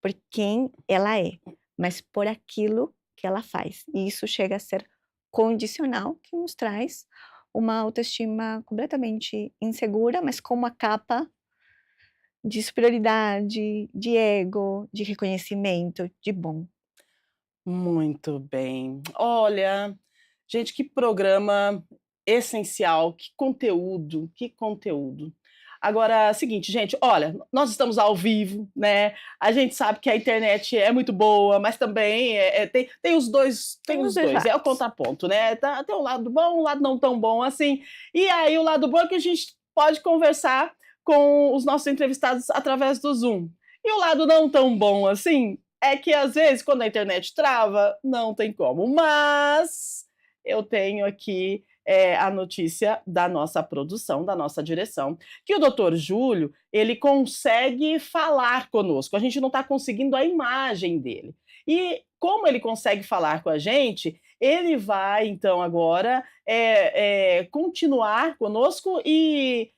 por quem ela é, mas por aquilo que ela faz. E isso chega a ser condicional, que nos traz uma autoestima completamente insegura, mas com uma capa de superioridade, de ego, de reconhecimento, de bom. Muito bem. Olha, gente, que programa essencial, que conteúdo, que conteúdo. Agora, seguinte, gente, olha, nós estamos ao vivo, né? A gente sabe que a internet é muito boa, mas também tem os dois, Tem os dois é o lados. contraponto, né? Tem um lado bom, um lado não tão bom assim. E aí, o lado bom é que a gente pode conversar com os nossos entrevistados através do Zoom. E o lado não tão bom assim é que, às vezes, quando a internet trava, não tem como. Mas eu tenho aqui a notícia da nossa produção, da nossa direção, que o doutor Júlio, ele consegue falar conosco. A gente não está conseguindo a imagem dele. E como ele consegue falar com a gente, ele vai, então, agora continuar conosco e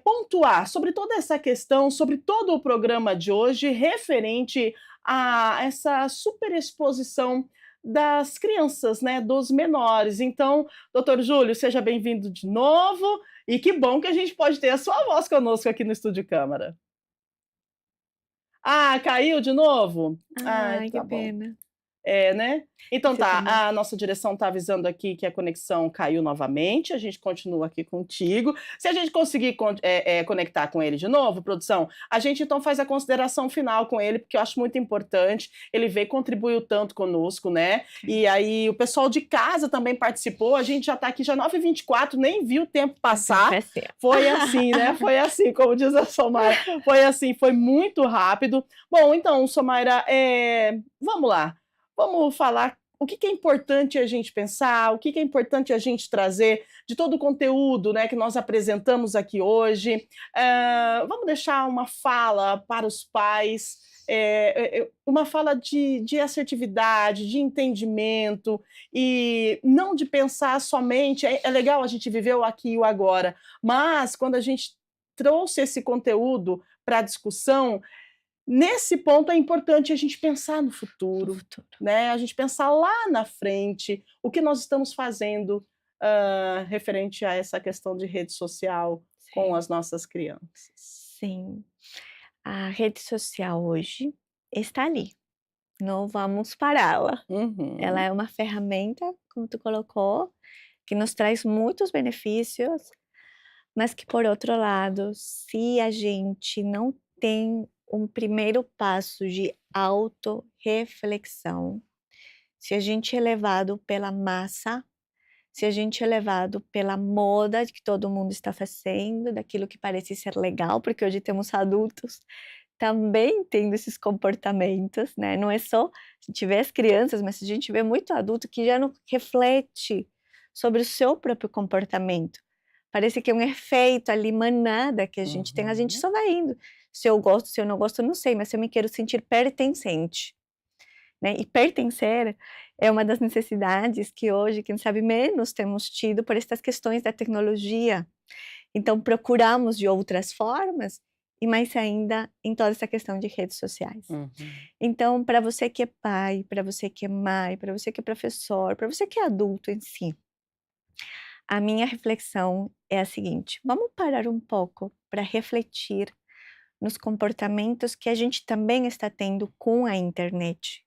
pontuar sobre toda essa questão, sobre todo o programa de hoje, referente a essa superexposição das crianças, né, dos menores. Então, doutor Júlio, seja bem-vindo de novo, e que bom que a gente pode ter a sua voz conosco aqui no Estúdio Câmara. Ah, caiu de novo? Ai, Tá que bom. pena. Né? Então Você também. a nossa direção está avisando aqui que a conexão caiu novamente, a gente continua aqui contigo. Se a gente conseguir conectar com ele de novo, produção, a gente então faz a consideração final com ele, porque eu acho muito importante, ele veio e contribuiu tanto conosco, né? E aí o pessoal de casa também participou, a gente já está aqui já 9h24, nem viu o tempo passar. Foi assim, né? Foi assim, como diz a Somaira, foi assim, foi muito rápido. Bom, então, Somaira, vamos lá. Vamos falar o que é importante a gente pensar, o que é importante a gente trazer de todo o conteúdo, né, que nós apresentamos aqui hoje. Vamos deixar uma fala para os pais, uma fala de assertividade, de entendimento, e não de pensar somente. É legal a gente viver o aqui e o agora, mas quando a gente trouxe esse conteúdo para a discussão, nesse ponto é importante a gente pensar no futuro, né? A gente pensar lá na frente o que nós estamos fazendo referente a essa questão de rede social com as nossas crianças. Sim, a rede social hoje está ali, não vamos pará-la. Ela é uma ferramenta, como tu colocou, que nos traz muitos benefícios, mas que, por outro lado, se a gente não tem um primeiro passo de autorreflexão, se a gente é levado pela massa, se a gente é levado pela moda que todo mundo está fazendo, daquilo que parece ser legal, porque hoje temos adultos também tendo esses comportamentos, né? Não é só a gente vê as crianças, mas a gente vê muito adulto que já não reflete sobre o seu próprio comportamento. Parece que é um efeito ali, manada que a gente tem, a gente só vai indo. Se eu gosto, se eu não gosto, não sei, mas eu me quero sentir pertencente, né? E pertencer é uma das necessidades que hoje, quem sabe, menos temos tido por estas questões da tecnologia. Então, procuramos de outras formas, e mais ainda em toda essa questão de redes sociais. Então, para você que é pai, para você que é mãe, para você que é professor, para você que é adulto em si, a minha reflexão é a seguinte: vamos parar um pouco para refletir nos comportamentos que a gente também está tendo com a internet.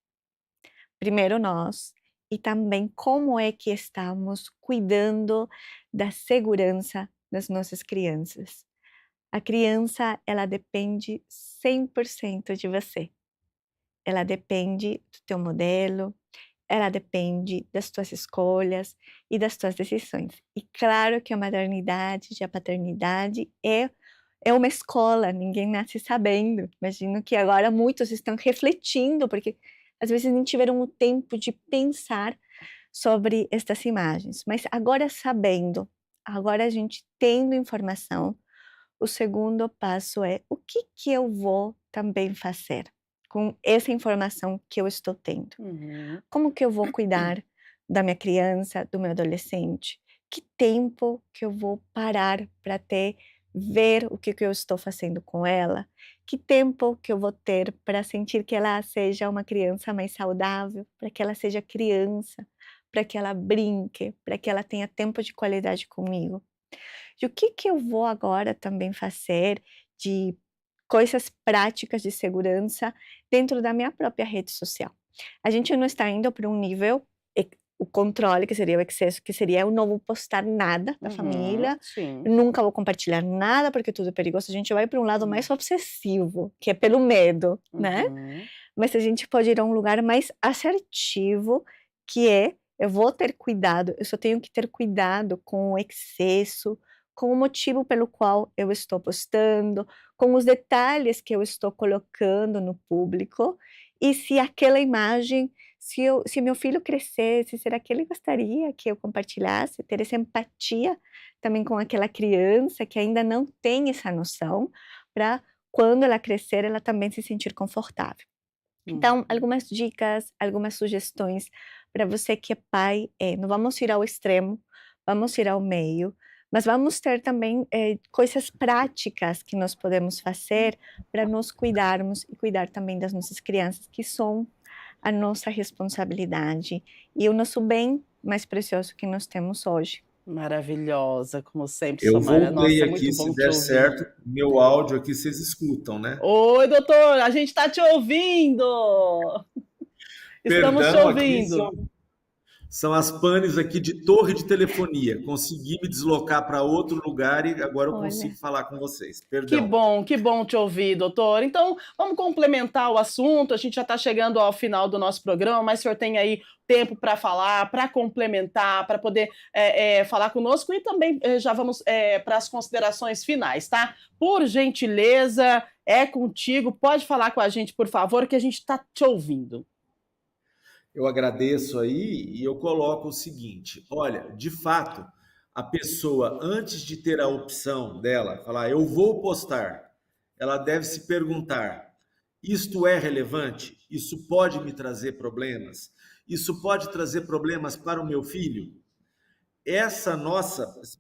Primeiro nós, e também como é que estamos cuidando da segurança das nossas crianças. A criança, ela depende 100% de você. Ela depende do teu modelo, ela depende das tuas escolhas e das tuas decisões. E claro que a maternidade e a paternidade é uma escola, ninguém nasce sabendo. Imagino que agora muitos estão refletindo, porque às vezes nem tiveram o tempo de pensar sobre estas imagens. Mas agora sabendo, agora a gente tendo informação, o segundo passo é o que eu vou também fazer com essa informação que eu estou tendo. Como que eu vou cuidar da minha criança, do meu adolescente? Que tempo que eu vou parar para ver o que eu estou fazendo com ela? Que tempo que eu vou ter para sentir que ela seja uma criança mais saudável, para que ela seja criança, para que ela brinque, para que ela tenha tempo de qualidade comigo? E o que eu vou agora também fazer de coisas práticas de segurança dentro da minha própria rede social? A gente não está indo para um nível, o controle, que seria o excesso, que seria eu não vou postar nada da família, Sim. nunca vou compartilhar nada porque tudo é perigoso. A gente vai para um lado mais obsessivo, que é pelo medo, né? Mas a gente pode ir a um lugar mais assertivo, que é eu vou ter cuidado, eu só tenho que ter cuidado com o excesso, com o motivo pelo qual eu estou postando, com os detalhes que eu estou colocando no público, e se aquela imagem, se meu filho crescesse, será que ele gostaria que eu compartilhasse? Ter essa empatia também com aquela criança que ainda não tem essa noção, para quando ela crescer, ela também se sentir confortável. Então, algumas dicas, algumas sugestões para você que é pai, não vamos ir ao extremo, vamos ir ao meio, mas vamos ter também coisas práticas que nós podemos fazer para nos cuidarmos e cuidar também das nossas crianças, que são a nossa responsabilidade e o nosso bem mais precioso que nós temos hoje. Maravilhosa, como sempre, Eu Somália. Nossa, voltei é aqui, muito bom se te der ouvir. certo, meu áudio aqui vocês escutam, né? Oi, doutor, a gente está te ouvindo. Estamos te Perdão, aqui ouvindo. são as panes aqui de torre de telefonia. Consegui me deslocar para outro lugar e agora eu Olha. consigo falar com vocês. Perdão. Que bom te ouvir, doutor. Então, vamos complementar o assunto. A gente já está chegando ao final do nosso programa, mas o senhor tem aí tempo para falar, para complementar, para poder falar conosco, e também já vamos para as considerações finais, tá? Por gentileza, é contigo. Pode falar com a gente, por favor, que a gente está te ouvindo. Eu agradeço aí e eu coloco o seguinte: olha, de fato, a pessoa, antes de ter a opção dela falar, eu vou postar, ela deve se perguntar, isto é relevante? Isso pode me trazer problemas? Isso pode trazer problemas para o meu filho? Esse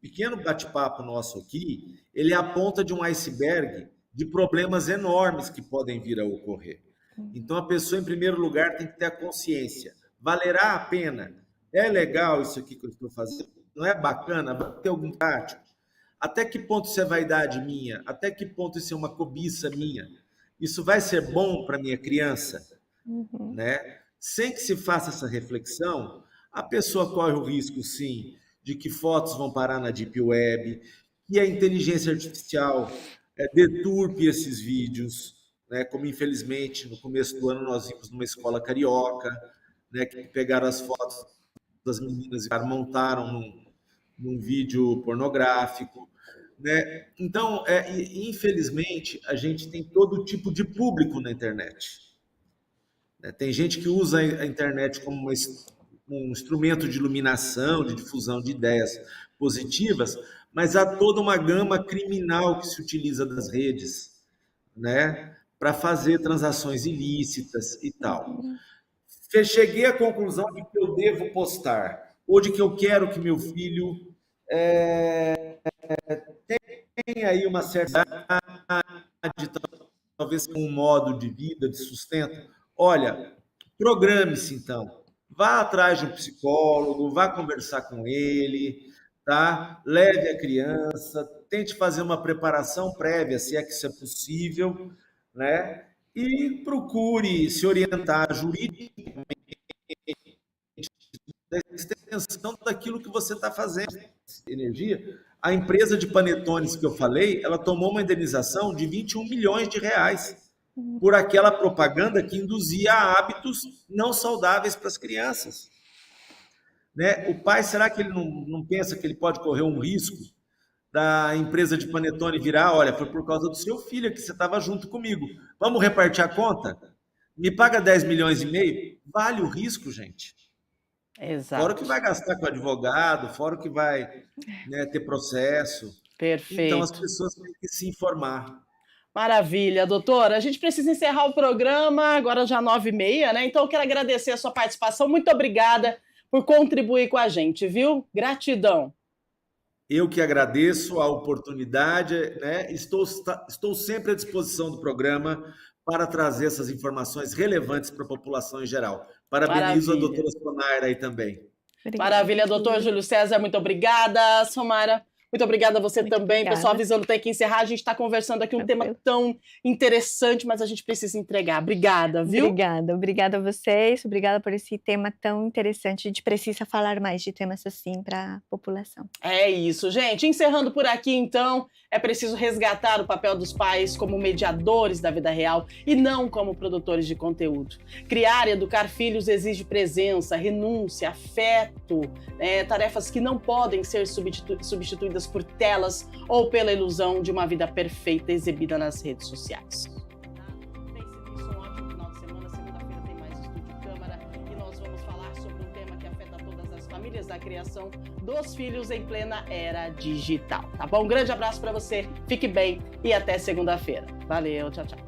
pequeno bate-papo nosso aqui, ele é a ponta de um iceberg de problemas enormes que podem vir a ocorrer. Então, a pessoa, em primeiro lugar, tem que ter a consciência. Valerá a pena? É legal isso aqui que eu estou fazendo? Não é bacana? Vai ter algum prático? Até que ponto isso é vaidade minha? Até que ponto isso é uma cobiça minha? Isso vai ser bom para minha criança? Né? Sem que se faça essa reflexão, a pessoa corre o risco, sim, de que fotos vão parar na Deep Web, que a inteligência artificial deturpe esses vídeos, né? Como infelizmente no começo do ano nós vimos numa escola carioca, né, que pegaram as fotos das meninas e montaram num vídeo pornográfico, né? Então, infelizmente, a gente tem todo tipo de público na internet. Tem gente que usa a internet como um instrumento de iluminação, de difusão de ideias positivas, mas há toda uma gama criminal que se utiliza das redes, né, para fazer transações ilícitas e tal. Cheguei à conclusão de que eu devo postar, ou de que eu quero que meu filho tenha aí uma certa idade, talvez com um modo de vida, de sustento. Olha, programe-se então. Vá atrás de um psicólogo, vá conversar com ele, tá? Leve a criança, tente fazer uma preparação prévia, se é que isso é possível, né? E procure se orientar juridicamente da extensão daquilo que você está fazendo. Energia. A empresa de panetones que eu falei, ela tomou uma indenização de 21 milhões de reais. por aquela propaganda que induzia a hábitos não saudáveis para as crianças. Né? O pai, será que ele não pensa que ele pode correr um risco da empresa de panetone virar, olha, foi por causa do seu filho que você estava junto comigo. Vamos repartir a conta? Me paga 10 milhões e meio? Vale o risco, gente. Exato. Fora o que vai gastar com advogado, fora o que vai, né, ter processo. Perfeito. Então, as pessoas têm que se informar. Maravilha, doutora. A gente precisa encerrar o programa, agora já 9h30, né? Então, eu quero agradecer a sua participação. Muito obrigada por contribuir com a gente, viu? Gratidão. Eu que agradeço a oportunidade, né? Estou sempre à disposição do programa para trazer essas informações relevantes para a população em geral. Parabenizo a doutora Sonaira aí também. Obrigada. Maravilha, doutor Júlio César, muito obrigada. Somara, muito obrigada a você Muito também. obrigada. Pessoal, avisando, tem que encerrar. A gente está conversando aqui um tema Tranquilo. tão interessante, mas a gente precisa entregar. Obrigada, viu? Obrigada a vocês, obrigada por esse tema tão interessante. A gente precisa falar mais de temas assim para a população. É isso, gente. Encerrando por aqui, então, é preciso resgatar o papel dos pais como mediadores da vida real e não como produtores de conteúdo. Criar e educar filhos exige presença, renúncia, afeto, tarefas que não podem ser substituídas por telas ou pela ilusão de uma vida perfeita exibida nas redes sociais. Pense nisso, um ótimo final de semana. Segunda-feira tem mais Estúdio Câmara e nós vamos falar sobre um tema que afeta todas as famílias, a criação dos filhos em plena era digital. Tá bom? Um grande abraço para você, fique bem e até segunda-feira. Valeu, tchau, tchau.